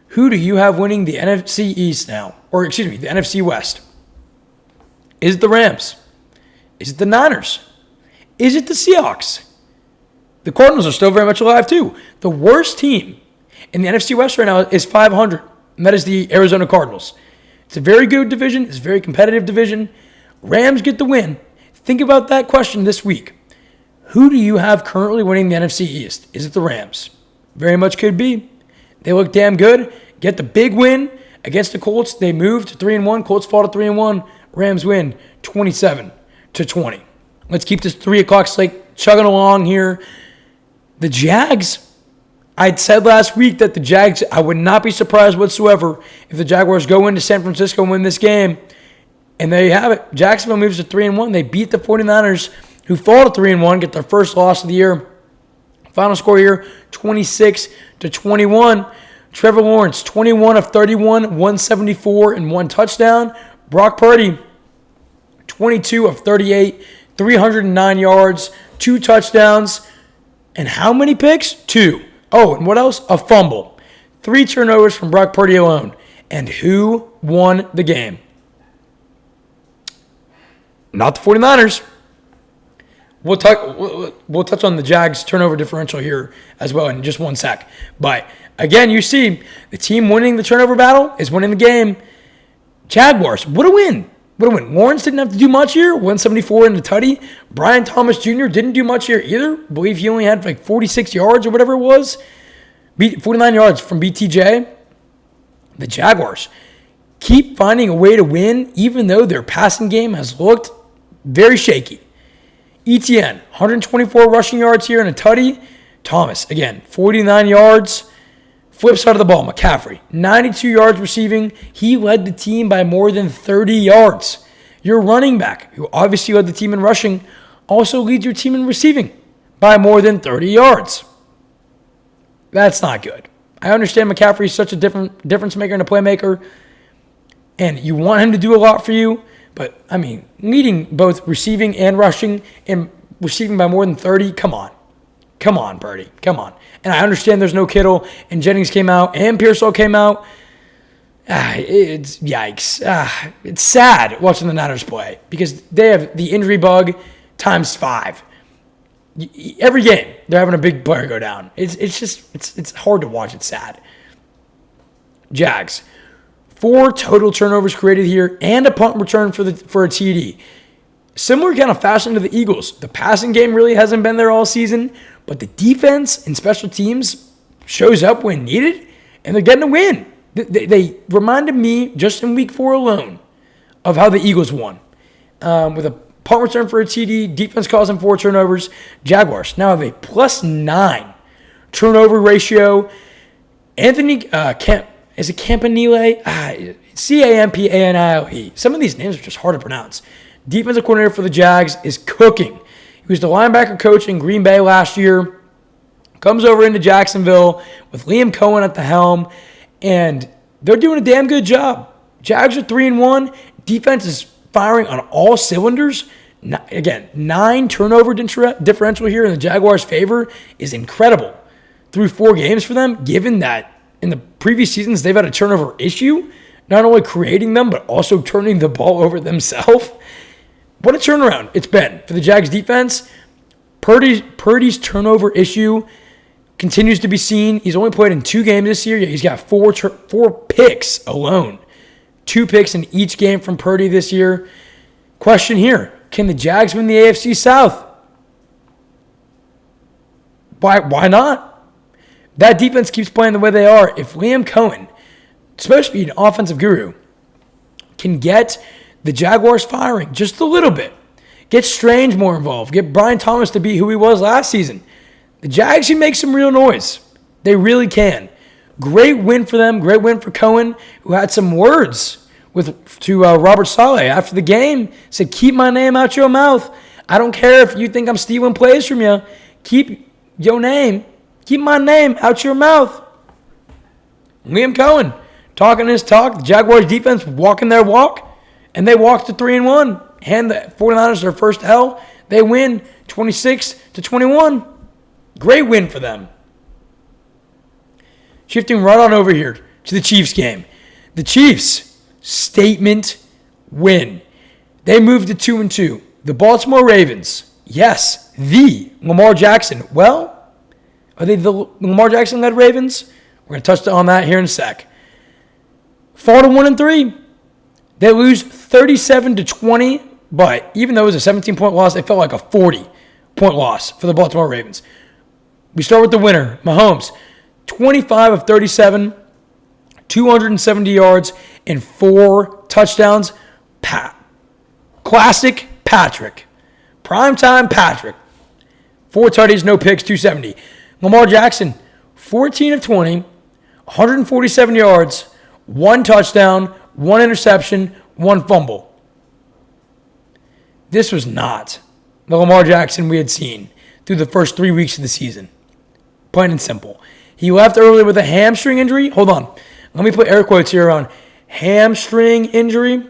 who do you have winning the NFC East now? Or, the NFC West? Is it the Rams? Is it the Niners? Is it the Seahawks? The Cardinals are still very much alive, too. The worst team in the NFC West right now is 500, and that is the Arizona Cardinals. It's a very good division. It's a very competitive division. Rams get the win. Think about that question this week. Who do you have currently winning the NFC East? Is it the Rams? Very much could be. They look damn good. Get the big win against the Colts. They moved to 3-1. Colts fall to 3-1. Rams win 27-20. Let's keep this 3 o'clock slate chugging along here. The Jags, I said last week that the Jags, I would not be surprised whatsoever if the Jaguars go into San Francisco and win this game. And there you have it. Jacksonville moves to 3-1. They beat the 49ers, who fall to 3-1, get their first loss of the year. Final score here, 26-21. Trevor Lawrence, 21 of 31, 174 and 1 touchdown. Brock Purdy, 22 of 38, 309 yards, 2 touchdowns. And how many picks? 2. Oh, and what else? A fumble. 3 turnovers from Brock Purdy alone. And who won the game? Not the 49ers. We'll touch on the Jags turnover differential here as well in just 1 sec. But again, you see the team winning the turnover battle is winning the game. Jaguars, what a win. What a win. Lawrence didn't have to do much here. 174 in the tutty. Brian Thomas Jr. didn't do much here either. I believe he only had like 46 yards or whatever it was. 49 yards from BTJ. The Jaguars keep finding a way to win even though their passing game has looked very shaky. ETN, 124 rushing yards here in a tutty. Thomas, again, 49 yards. Flip side of the ball, McCaffrey, 92 yards receiving. He led the team by more than 30 yards. Your running back, who obviously led the team in rushing, also leads your team in receiving by more than 30 yards. That's not good. I understand McCaffrey is such a difference maker and a playmaker, and you want him to do a lot for you. But, I mean, leading both receiving and rushing and receiving by more than 30, come on. Come on, Purdy. Come on. And I understand there's no Kittle, and Jennings came out, and Pearsall came out. It's yikes. It's sad watching the Niners play because they have the injury bug times 5. Every game, they're having a big player go down. It's hard to watch. It's sad. Jags, 4 total turnovers created here and a punt return for a TD. Similar kind of fashion to the Eagles. The passing game really hasn't been there all season, but the defense and special teams shows up when needed, and they're getting a win. They reminded me, just in week 4 alone, of how the Eagles won. With a punt return for a TD, defense causing 4 turnovers. Jaguars now have a +9 turnover ratio. Anthony is it Campanile? Campanile. Some of these names are just hard to pronounce. Defensive coordinator for the Jags is cooking. He was the linebacker coach in Green Bay last year. Comes over into Jacksonville with Liam Cohen at the helm, and they're doing a damn good job. Jags are 3-1. Defense is firing on all cylinders. Again, 9 turnover differential here in the Jaguars' favor is incredible. Through 4 games for them, given that in the previous seasons they've had a turnover issue, not only creating them, but also turning the ball over themselves. What a turnaround it's been for the Jags defense. Purdy's turnover issue continues to be seen. He's only played in 2 games this year. He's got 4 picks alone. 2 picks in each game from Purdy this year. Question here, can the Jags win the AFC South? Why not? That defense keeps playing the way they are. If Liam Cohen, supposed to be an offensive guru, can get the Jaguars firing just a little bit, get Strange more involved, get Brian Thomas to be who he was last season, the Jags can make some real noise. They really can. Great win for them. Great win for Cohen, who had some words to Robert Saleh after the game. Said, keep my name out your mouth. I don't care if you think I'm stealing plays from you. Keep my name out your mouth. Liam Cohen talking his talk. The Jaguars defense walking their walk. And they walked to 3-1. Hand the 49ers their first L. They win 26-21. Great win for them. Shifting right on over here to the Chiefs game. The Chiefs, statement win. They moved to 2-2. The Baltimore Ravens, yes, the Lamar Jackson. Well, are they the Lamar Jackson-led Ravens? We're going to touch on that here in a sec. Fall to 1-3. They lose 37-20, but even though it was a 17-point loss, it felt like a 40-point loss for the Baltimore Ravens. We start with the winner, Mahomes, 25 of 37, 270 yards, and 4 touchdowns. Classic Patrick. Primetime Patrick. 4 tutties, no picks, 270. Lamar Jackson, 14 of 20, 147 yards, 1 touchdown, 1 interception, 1 fumble. This was not the Lamar Jackson we had seen through the first 3 weeks of the season. Plain and simple. He left early with a hamstring injury. Hold on. Let me put air quotes here on hamstring injury.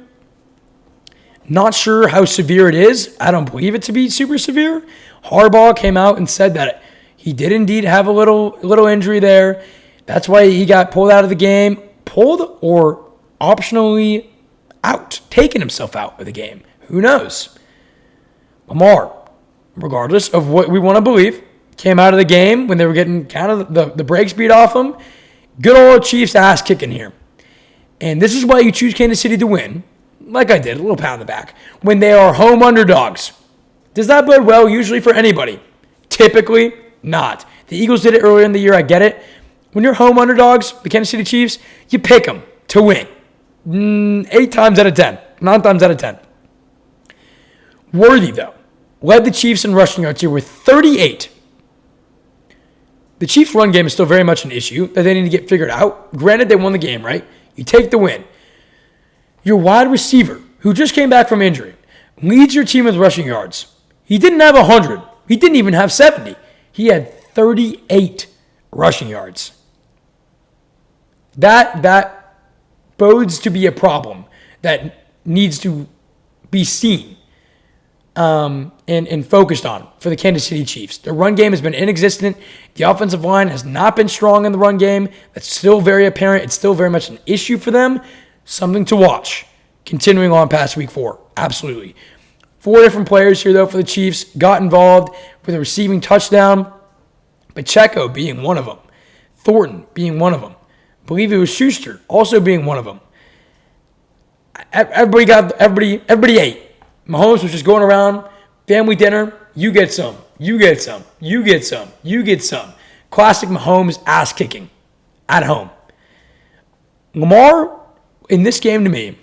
Not sure how severe it is. I don't believe it to be super severe. Harbaugh came out and said that he did indeed have a little injury there. That's why he got pulled out of the game. Pulled or optionally out. Taking himself out of the game. Who knows? Lamar, regardless of what we want to believe, came out of the game when they were getting kind of the brakes beat off them. Good old Chiefs ass kicking here. And this is why you choose Kansas City to win. Like I did, a little pat on the back. When they are home underdogs. Does that bode well usually for anybody? Typically not. The Eagles did it earlier in the year, I get it. When you're home underdogs, the Kansas City Chiefs, you pick them to win. 8 times out of 10. 9 times out of 10. Worthy, though, led the Chiefs in rushing yards here with 38. The Chiefs' run game is still very much an issue that they need to get figured out. Granted, they won the game, right? You take the win. Your wide receiver, who just came back from injury, leads your team with rushing yards. He didn't have 100. He didn't even have 70. He had 38 rushing yards. That bodes to be a problem that needs to be seen. and focused on for the Kansas City Chiefs. The run game has been inexistent. The offensive line has not been strong in the run game. That's still very apparent. It's still very much an issue for them. Something to watch. Continuing on past week 4. Absolutely. 4 different players here, though, for the Chiefs got involved with a receiving touchdown. Pacheco being one of them. Thornton being one of them. I believe it was Schuster also being one of them. Everybody ate. Mahomes was just going around, family dinner, you get some, you get some, you get some, you get some. Classic Mahomes ass kicking at home. Lamar, in this game to me,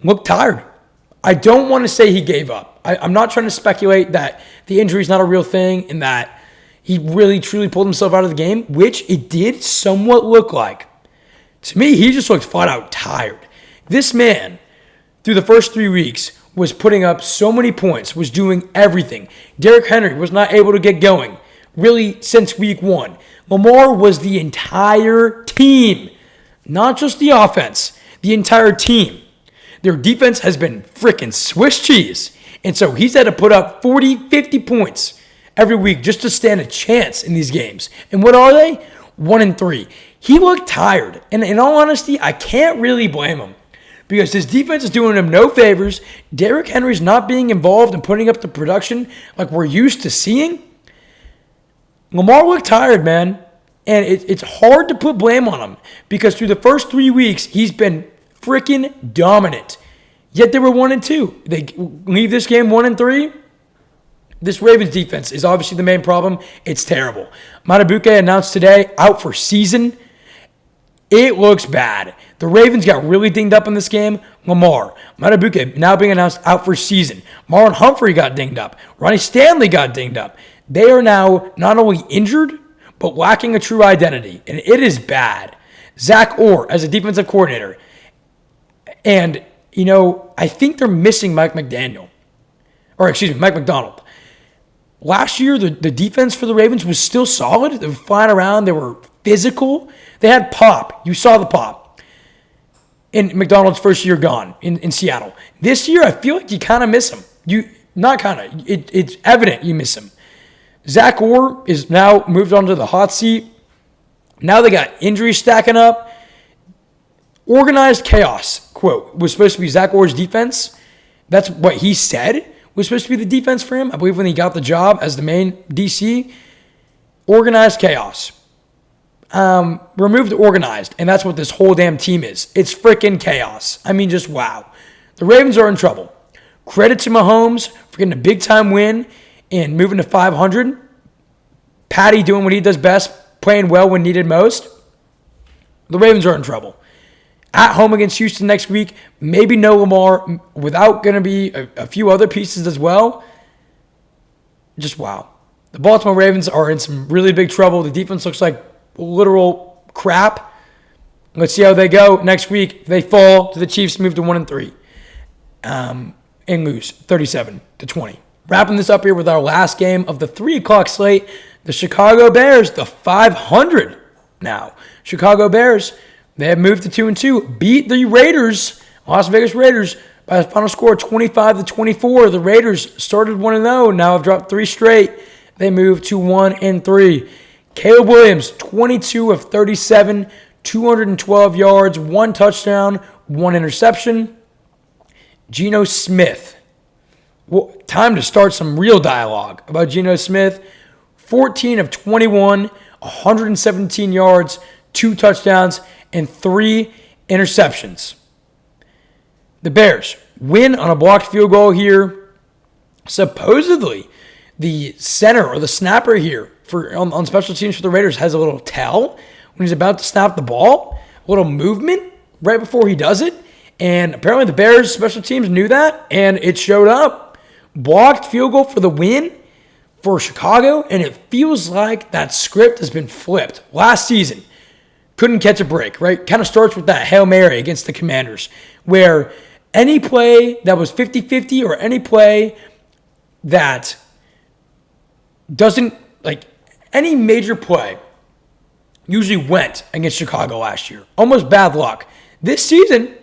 looked tired. I don't want to say he gave up. I'm not trying to speculate that the injury is not a real thing and that he really truly pulled himself out of the game, which it did somewhat look like. To me, he just looked flat out tired. This man, through the first 3 weeks, was putting up so many points, was doing everything. Derrick Henry was not able to get going, really, since week 1. Lamar was the entire team, not just the offense, the entire team. Their defense has been freaking Swiss cheese. And so he's had to put up 40, 50 points every week just to stand a chance in these games. And what are they? 1-3. He looked tired. And in all honesty, I can't really blame him, because his defense is doing him no favors. Derrick Henry's not being involved and putting up the production like we're used to seeing. Lamar looked tired, man. And it's hard to put blame on him, because through the first 3 weeks, he's been freaking dominant. Yet they were 1-2. They leave this game 1-3. This Ravens defense is obviously the main problem. It's terrible. Madubuike announced today out for season. It looks bad. The Ravens got really dinged up in this game. Lamar, Madubuike now being announced out for season. Marlon Humphrey got dinged up. Ronnie Stanley got dinged up. They are now not only injured, but lacking a true identity. And it is bad. Zach Orr as a defensive coordinator. And, I think they're missing Mike McDonald. Last year, the defense for the Ravens was still solid. They were flying around. They were physical. They had pop. You saw the pop in McDonald's first year gone in Seattle. This year, I feel like you kind of miss him. It's evident you miss him. Zach Orr is now moved on to the hot seat. Now they got injuries stacking up. Organized chaos, quote, was supposed to be Zach Orr's defense. That's what he said was supposed to be the defense for him. I believe when he got the job as the main DC. Organized chaos. Remove the organized, and that's what this whole damn team is. It's freaking chaos. I mean, just wow. The Ravens are in trouble. Credit to Mahomes for getting a big-time win and moving to 500. Patty doing what he does best, playing well when needed most. The Ravens are in trouble. At home against Houston next week, maybe no Lamar, without going to be a few other pieces as well. Just wow. The Baltimore Ravens are in some really big trouble. The defense looks like literal crap. Let's see how they go next week. If they fall to the Chiefs, move to 1-3, and lose 37-20. Wrapping this up here with our last game of the 3 o'clock slate, the Chicago Bears, the 500 now. Chicago Bears, they have moved to 2-2, beat the Raiders, Las Vegas Raiders, by a final score of 25-24. The Raiders started 1-0, now have dropped 3 straight. They moved to 1-3. Caleb Williams, 22 of 37, 212 yards, 1 touchdown, 1 interception. Geno Smith. Well, time to start some real dialogue about Geno Smith. 14 of 21, 117 yards, 2 touchdowns, and 3 interceptions. The Bears win on a blocked field goal here. Supposedly, the center or the snapper here on special teams for the Raiders has a little tell when he's about to snap the ball, a little movement right before he does it. And apparently the Bears special teams knew that, and it showed up. Blocked field goal for the win for Chicago, and it feels like that script has been flipped. Last season, couldn't catch a break, right? Kind of starts with that Hail Mary against the Commanders, where any play that was 50-50 or any play that doesn't, any major play usually went against Chicago last year. Almost bad luck. This season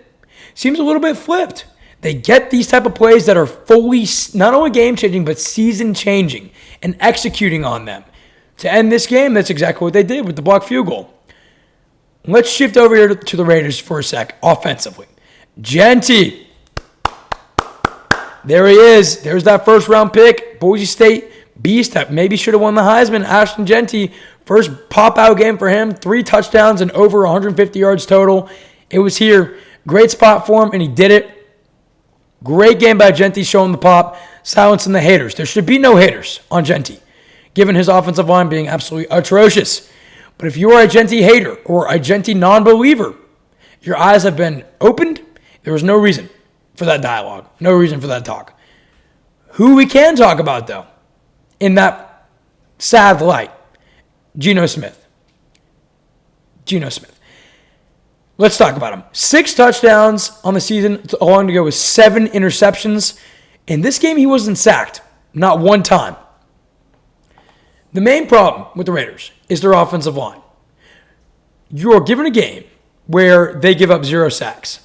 seems a little bit flipped. They get these type of plays that are fully not only game-changing, but season-changing and executing on them. To end this game, that's exactly what they did with the blocked field goal. Let's shift over here to the Raiders for a sec, offensively. Genty. There he is. There's that first-round pick. Boise State beast that maybe should have won the Heisman. Ashton Genty, first pop-out game for him. 3 touchdowns and over 150 yards total. It was here. Great spot for him, and he did it. Great game by Genty, showing the pop, silencing the haters. There should be no haters on Genty, given his offensive line being absolutely atrocious. But if you are a Genty hater or a Genty non-believer, your eyes have been opened. There was no reason for that dialogue, no reason for that talk. Who we can talk about, though, in that sad light, Geno Smith. Geno Smith. Let's talk about him. 6 touchdowns on the season, along to go with 7 interceptions. In this game, he wasn't sacked, not one time. The main problem with the Raiders is their offensive line. You're given a game where they give up 0 sacks.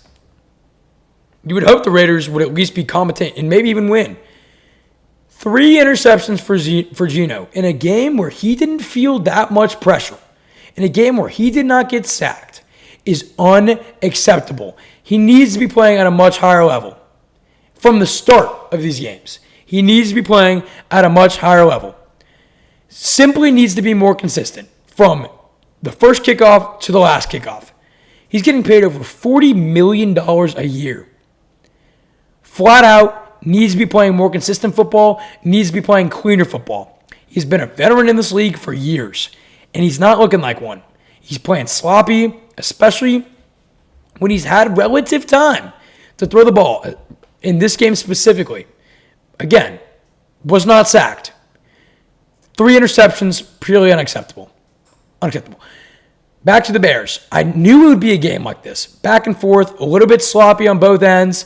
You would hope the Raiders would at least be competent and maybe even win. 3 interceptions for Geno in a game where he didn't feel that much pressure, in a game where he did not get sacked, is unacceptable. He needs to be playing at a much higher level. From the start of these games, he needs to be playing at a much higher level. Simply needs to be more consistent from the first kickoff to the last kickoff. He's getting paid over $40 million a year. Flat out, needs to be playing more consistent football, needs to be playing cleaner football. He's been a veteran in this league for years, and he's not looking like one. He's playing sloppy, especially when he's had relative time to throw the ball. In this game specifically, again, was not sacked. 3 interceptions, purely unacceptable. Unacceptable. Back to the Bears. I knew it would be a game like this. Back and forth, a little bit sloppy on both ends,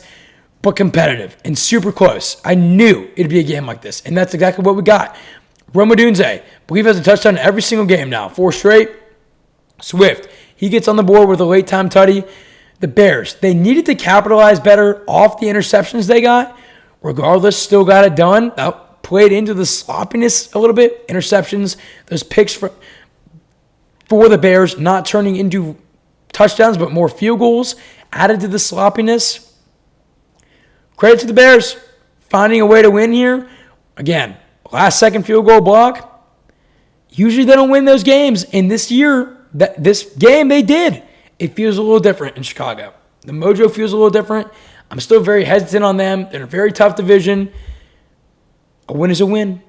but competitive and super close. I knew it'd be a game like this, and that's exactly what we got. Rome Odunze, I believe has a touchdown in every single game now. 4 straight. Swift, he gets on the board with a late-time tutty. The Bears, they needed to capitalize better off the interceptions they got. Regardless, still got it done. That played into the sloppiness a little bit. Interceptions, those picks for the Bears not turning into touchdowns, but more field goals added to the sloppiness. Credit to the Bears, finding a way to win here. Again, last second field goal block. Usually they don't win those games. And this year, this game they did. It feels a little different in Chicago. The mojo feels a little different. I'm still very hesitant on them. They're in a very tough division. A win is a win.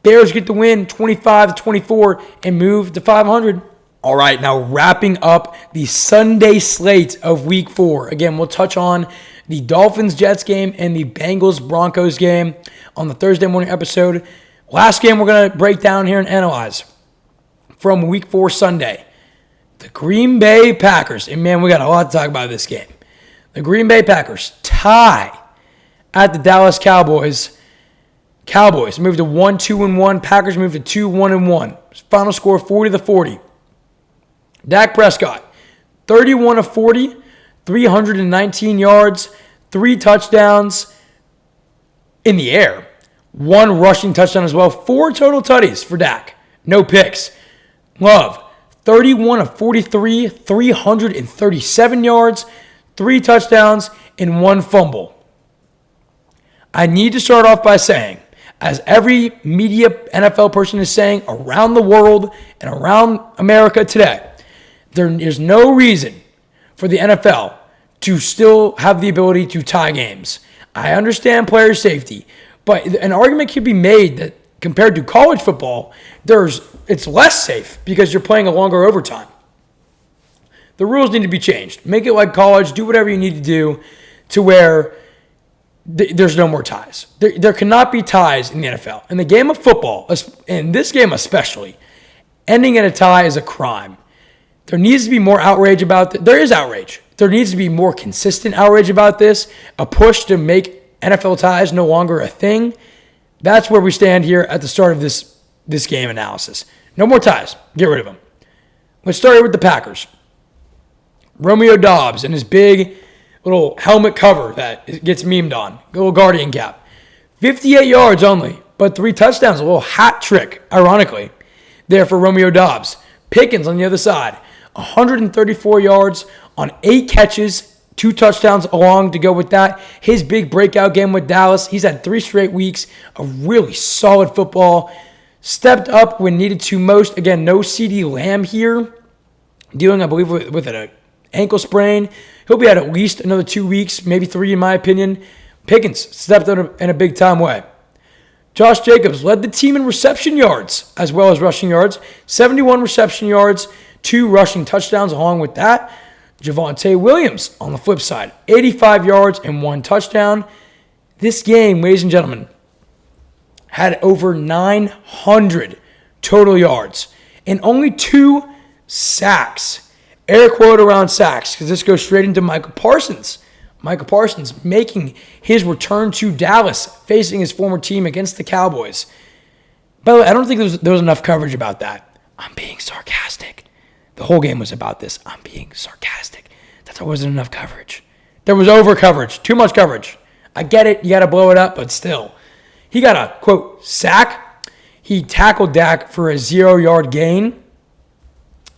Bears get the win 25-24 and move to 500. All right, now wrapping up the Sunday slate of Week 4. Again, we'll touch on the Dolphins-Jets game and the Bengals-Broncos game on the Thursday morning episode. Last game we're going to break down here and analyze from Week 4 Sunday. The Green Bay Packers. And, man, we got a lot to talk about this game. The Green Bay Packers tie at the Dallas Cowboys. Cowboys moved to 1-2-1. Packers moved to 2-1-1. Final score 40-40. Dak Prescott, 31 of 40, 319 yards, 3 touchdowns in the air. 1 rushing touchdown as well. 4 total tutties for Dak. No picks. Love, 31 of 43, 337 yards, 3 touchdowns, and 1 fumble. I need to start off by saying, as every media NFL person is saying around the world and around America today, there is no reason for the NFL to still have the ability to tie games. I understand player safety, but an argument can be made that compared to college football, it's less safe because you're playing a longer overtime. The rules need to be changed. Make it like college. Do whatever you need to do to where there's no more ties. There cannot be ties in the NFL. In the game of football, in this game especially, ending in a tie is a crime. There needs to be more outrage about this. There is outrage. There needs to be more consistent outrage about this. A push to make NFL ties no longer a thing. That's where we stand here at the start of this game analysis. No more ties. Get rid of them. Let's start with the Packers. Romeo Doubs and his big little helmet cover that gets memed on, a little Guardian cap. 58 yards only, but 3 touchdowns, a little hat trick, ironically, there for Romeo Doubs. Pickens on the other side, 134 yards on 8 catches, 2 touchdowns along to go with that. His big breakout game with Dallas, he's had 3 straight weeks of really solid football. Stepped up when needed to most. Again, no CeeDee Lamb here, dealing, I believe, with an ankle sprain. He'll be out at least another 2 weeks, maybe 3 in my opinion. Pickens stepped up in a big-time way. Josh Jacobs led the team in reception yards as well as rushing yards. 71 reception yards, 2 rushing touchdowns along with that. Javonte Williams on the flip side, 85 yards and 1 touchdown. This game, ladies and gentlemen, had over 900 total yards and only 2 sacks. Air quote around sacks because this goes straight into Michael Parsons. Michael Parsons making his return to Dallas, facing his former team against the Cowboys. By the way, I don't think there was enough coverage about that. I'm being sarcastic. The whole game was about this. I'm being sarcastic. There wasn't enough coverage. There was over coverage. Too much coverage. I get it. You got to blow it up, but still. He got a, quote, sack. He tackled Dak for a 0-yard gain.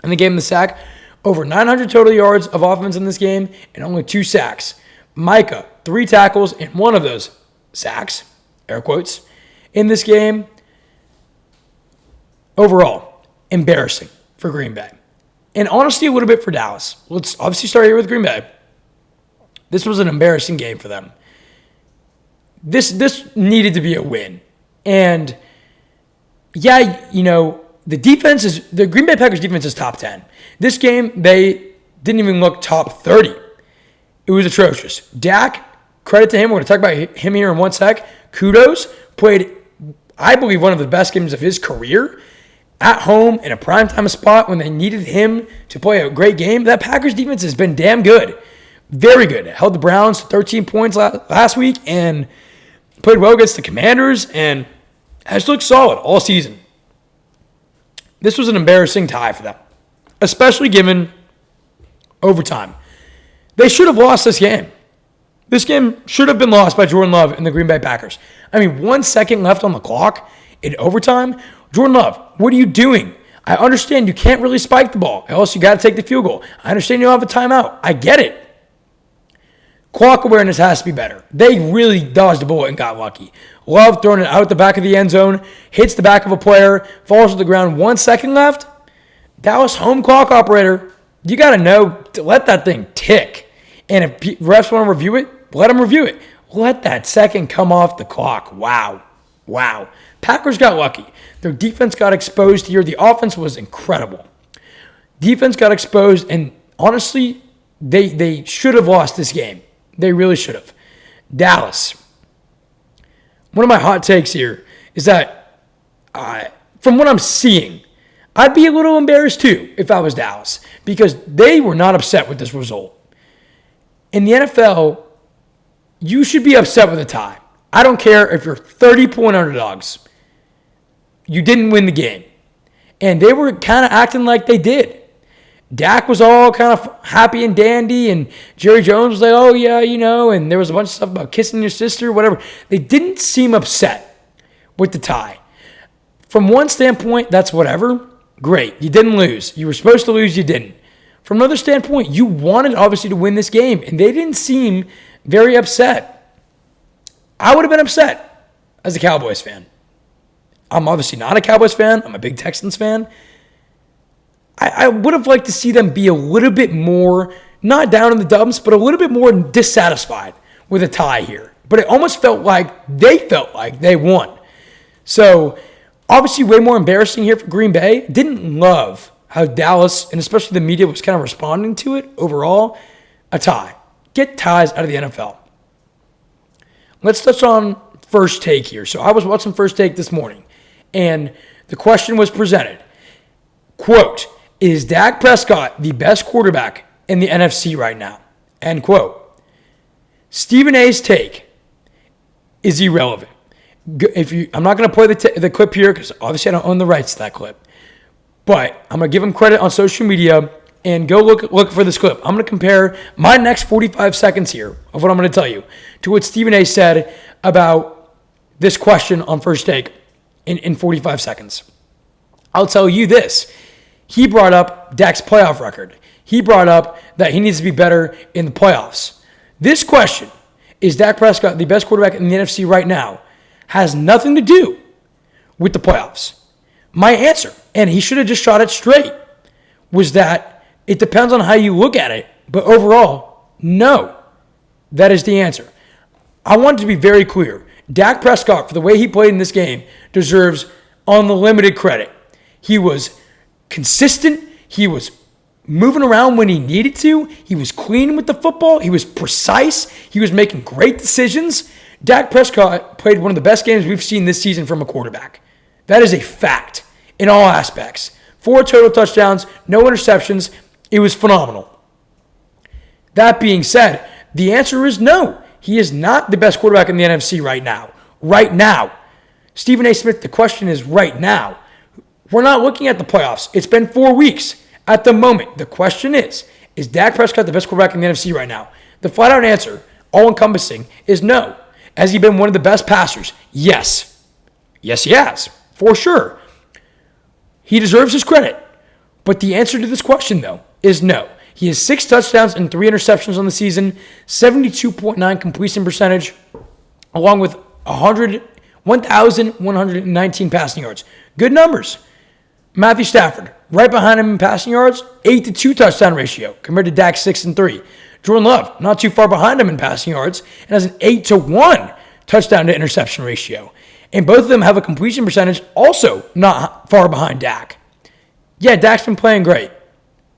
And they gave him the sack. Over 900 total yards of offense in this game and only 2 sacks. Micah, 3 tackles and 1 of those sacks, air quotes, in this game. Overall, embarrassing for Green Bay. And honestly, a little bit for Dallas. Let's obviously start here with Green Bay. This was an embarrassing game for them. This needed to be a win. And, yeah, you know, the Green Bay Packers defense is top 10. This game, they didn't even look top 30. It was atrocious. Dak, credit to him. We're going to talk about him here in 1 sec. Kudos. Played, I believe, one of the best games of his career. At home in a primetime spot when they needed him to play a great game. That Packers defense has been damn good. Very good. Held the Browns to 13 points last week and played well against the Commanders and has looked solid all season. This was an embarrassing tie for them, especially given overtime. They should have lost this game. This game should have been lost by Jordan Love and the Green Bay Packers. I mean, 1 second left on the clock in overtime. Jordan Love, what are you doing? I understand you can't really spike the ball, else you got to take the field goal. I understand you don't have a timeout. I get it. Clock awareness has to be better. They really dodged the bullet and got lucky. Love throwing it out the back of the end zone, hits the back of a player, falls to the ground, 1 second left. Dallas home clock operator, you got to know to let that thing tick. And if refs want to review it, let them review it. Let that second come off the clock. Wow. Packers got lucky. Their defense got exposed here. The offense was incredible. Defense got exposed, and honestly, they should have lost this game. They really should have. Dallas. One of my hot takes here is that from what I'm seeing, I'd be a little embarrassed too if I was Dallas because they were not upset with this result. In the NFL, you should be upset with a tie. I don't care if you're 30-point underdogs. You didn't win the game. And they were kind of acting like they did. Dak was all kind of happy and dandy, and Jerry Jones was like, oh, yeah, you know, and there was a bunch of stuff about kissing your sister, whatever. They didn't seem upset with the tie. From one standpoint, that's whatever. Great. You didn't lose. You were supposed to lose. You didn't. From another standpoint, you wanted, obviously, to win this game, and they didn't seem very upset. I would have been upset as a Cowboys fan. I'm obviously not a Cowboys fan. I'm a big Texans fan. I would have liked to see them be a little bit more, not down in the dumps, but a little bit more dissatisfied with a tie here. But it almost felt like they won. So, obviously way more embarrassing here for Green Bay. Didn't love how Dallas, and especially the media, was kind of responding to it overall. A tie. Get ties out of the NFL. Let's touch on First Take here. So I was watching First Take this morning, and the question was presented. Quote, is Dak Prescott the best quarterback in the NFC right now? End quote. Stephen A's take is irrelevant. I'm not going to play the clip here because obviously I don't own the rights to that clip. But I'm going to give him credit on social media. and go look for this clip. I'm going to compare my next 45 seconds here of what I'm going to tell you to what Stephen A. said about this question on First Take in 45 seconds. I'll tell you this. He brought up Dak's playoff record. He brought up that he needs to be better in the playoffs. This question, is Dak Prescott the best quarterback in the NFC right now, has nothing to do with the playoffs. My answer, and he should have just shot it straight, was that it depends on how you look at it, but overall, no. That is the answer. I want to be very clear. Dak Prescott, for the way he played in this game, deserves unlimited credit. He was consistent. He was moving around when he needed to. He was clean with the football. He was precise. He was making great decisions. Dak Prescott played one of the best games we've seen this season from a quarterback. That is a fact in all aspects. 4 total touchdowns, no interceptions. It was phenomenal. That being said, the answer is no. He is not the best quarterback in the NFC right now. Right now. Stephen A. Smith, the question is right now. We're not looking at the playoffs. It's been 4 weeks. At the moment, the question is Dak Prescott the best quarterback in the NFC right now? The flat-out answer, all-encompassing, is no. Has he been one of the best passers? Yes. Yes, he has, for sure. He deserves his credit. But the answer to this question, though, is no. He has 6 touchdowns and 3 interceptions on the season, 72.9 completion percentage, along with 1,119 passing yards. Good numbers. Matthew Stafford, right behind him in passing yards, 8-2 touchdown ratio compared to Dak's 6-3. Jordan Love, not too far behind him in passing yards, and has an 8-1 touchdown to interception ratio. And both of them have a completion percentage also not far behind Dak. Yeah, Dak's been playing great.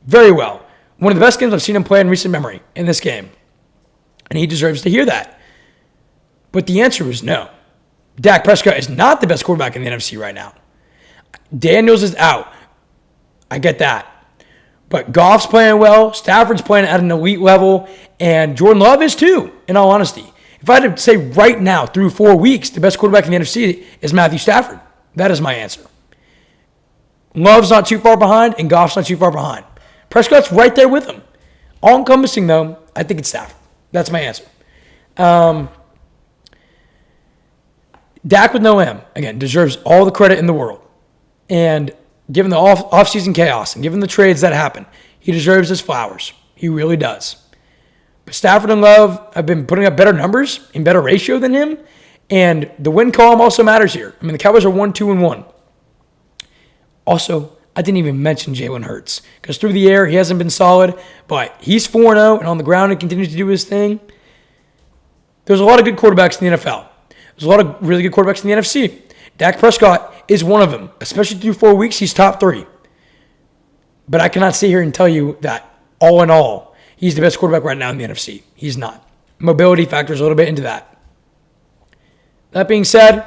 Very well. One of the best games I've seen him play in recent memory in this game. And he deserves to hear that. But the answer is no. Dak Prescott is not the best quarterback in the NFC right now. Daniels is out. I get that. But Goff's playing well. Stafford's playing at an elite level. And Jordan Love is too, in all honesty. If I had to say right now, through 4 weeks, the best quarterback in the NFC is Matthew Stafford. That is my answer. Love's not too far behind, and Goff's not too far behind. Prescott's right there with him. All-encompassing, though, I think it's Stafford. That's my answer. Dak with no M, again, deserves all the credit in the world. And given the off-season chaos and given the trades that happen, he deserves his flowers. He really does. But Stafford and Love have been putting up better numbers in better ratio than him. And the win column also matters here. I mean, the Cowboys are 1-2-1. Also, I didn't even mention Jalen Hurts. Because through the air, he hasn't been solid. But he's 4-0, and on the ground, he continues to do his thing. There's a lot of good quarterbacks in the NFL. There's a lot of really good quarterbacks in the NFC. Dak Prescott is one of them. Especially through 4 weeks, he's top 3. But I cannot sit here and tell you that all in all, he's the best quarterback right now in the NFC. He's not. Mobility factors a little bit into that. That being said,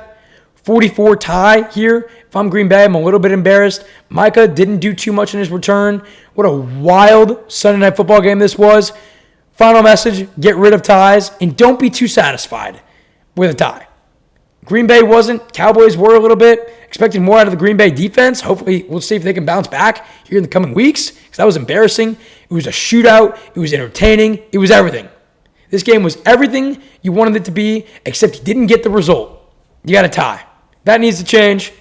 44 tie here. If I'm Green Bay, I'm a little bit embarrassed. Micah didn't do too much in his return. What a wild Sunday Night Football game this was. Final message, get rid of ties and don't be too satisfied with a tie. Green Bay wasn't. Cowboys were a little bit. Expecting more out of the Green Bay defense. Hopefully, we'll see if they can bounce back here in the coming weeks because that was embarrassing. It was a shootout. It was entertaining. It was everything. This game was everything you wanted it to be, except you didn't get the result. You got a tie. That needs to change.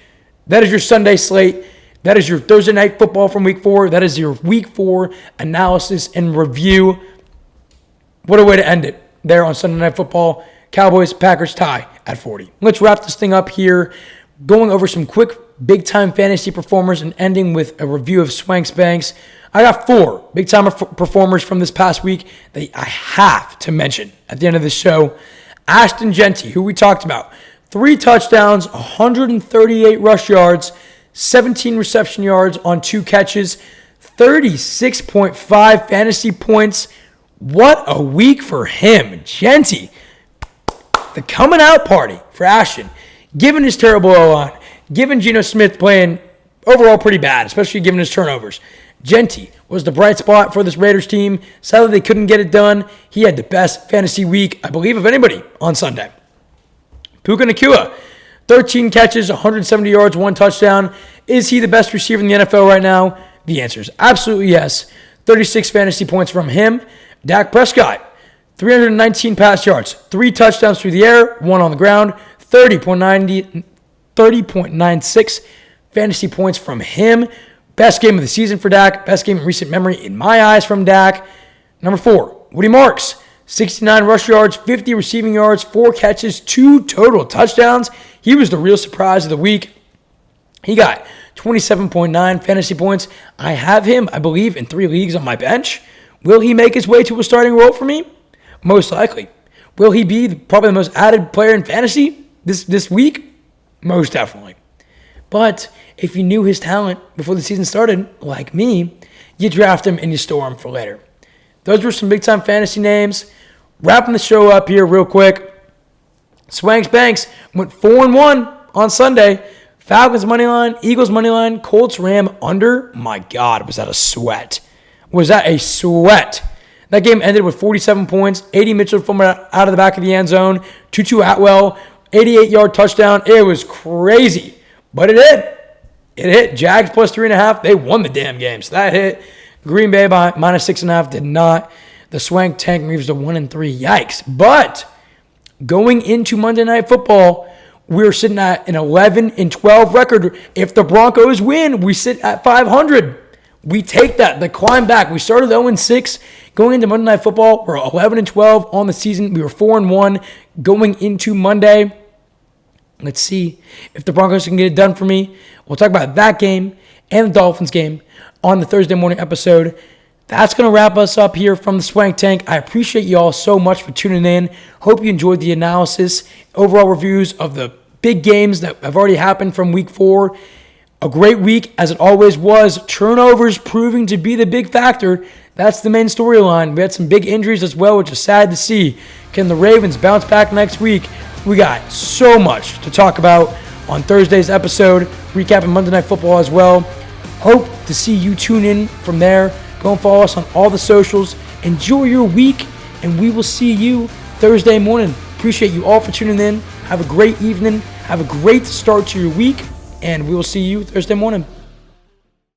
That is your Sunday slate. That is your Thursday Night Football from Week 4. That is your Week 4 analysis and review. What a way to end it there on Sunday Night Football. Cowboys-Packers tie at 40. Let's wrap this thing up here, going over some quick big-time fantasy performers and ending with a review of Swank's Banks. I got 4 big-time performers from this past week that I have to mention at the end of the show. Ashton Genty, who we talked about, 3 touchdowns, 138 rush yards, 17 reception yards on 2 catches, 36.5 fantasy points. What a week for him. Genty, the coming out party for Ashton, given his terrible O-line, given Geno Smith playing overall pretty bad, especially given his turnovers. Genty was the bright spot for this Raiders team. Sadly, they couldn't get it done. He had the best fantasy week, I believe, of anybody on Sunday. Puka Nacua, 13 catches, 170 yards, 1 touchdown. Is he the best receiver in the NFL right now? The answer is absolutely yes. 36 fantasy points from him. Dak Prescott, 319 pass yards, 3 touchdowns through the air, 1 on the ground, 30.96 fantasy points from him. Best game of the season for Dak. Best game in recent memory in my eyes from Dak. Number 4, Woody Marks. 69 rush yards, 50 receiving yards, 4 catches, 2 total touchdowns. He was the real surprise of the week. He got 27.9 fantasy points. I have him, I believe, in 3 leagues on my bench. Will he make his way to a starting role for me? Most likely. Will he be probably the most added player in fantasy this week? Most definitely. But if you knew his talent before the season started, like me, you draft him and you store him for later. Those were some big-time fantasy names. Wrapping the show up here real quick. Swanks Banks went 4-1 on Sunday. Falcons money line, Eagles money line, Colts Ram under. My God, was that a sweat? Was that a sweat? That game ended with 47 points. 80 Mitchell from out of the back of the end zone. Tutu Atwell, 88-yard touchdown. It was crazy, but it hit. It hit. Jags plus 3.5. They won the damn game, so that hit. Green Bay by minus 6.5 did not. The Swank Tank moves to 1-3. Yikes. But going into Monday Night Football, we're sitting at an 11-12 record. If the Broncos win, we sit at 500. We take that. The climb back. We started 0-6. Going into Monday Night Football, we're 11-12 on the season. We were 4-1 going into Monday. Let's see if the Broncos can get it done for me. We'll talk about that game and the Dolphins game on the Thursday morning episode. That's going to wrap us up here from the Swank Tank. I appreciate you all so much for tuning in. Hope you enjoyed the analysis, overall reviews of the big games that have already happened from week 4. A great week, as it always was. Turnovers proving to be the big factor. That's the main storyline. We had some big injuries as well, which is sad to see. Can the Ravens bounce back next week? We got so much to talk about on Thursday's episode, recapping Monday Night Football as well. Hope to see you tune in from there. Go and follow us on all the socials. Enjoy your week, and we will see you Thursday morning. Appreciate you all for tuning in. Have a great evening. Have a great start to your week, and we will see you Thursday morning.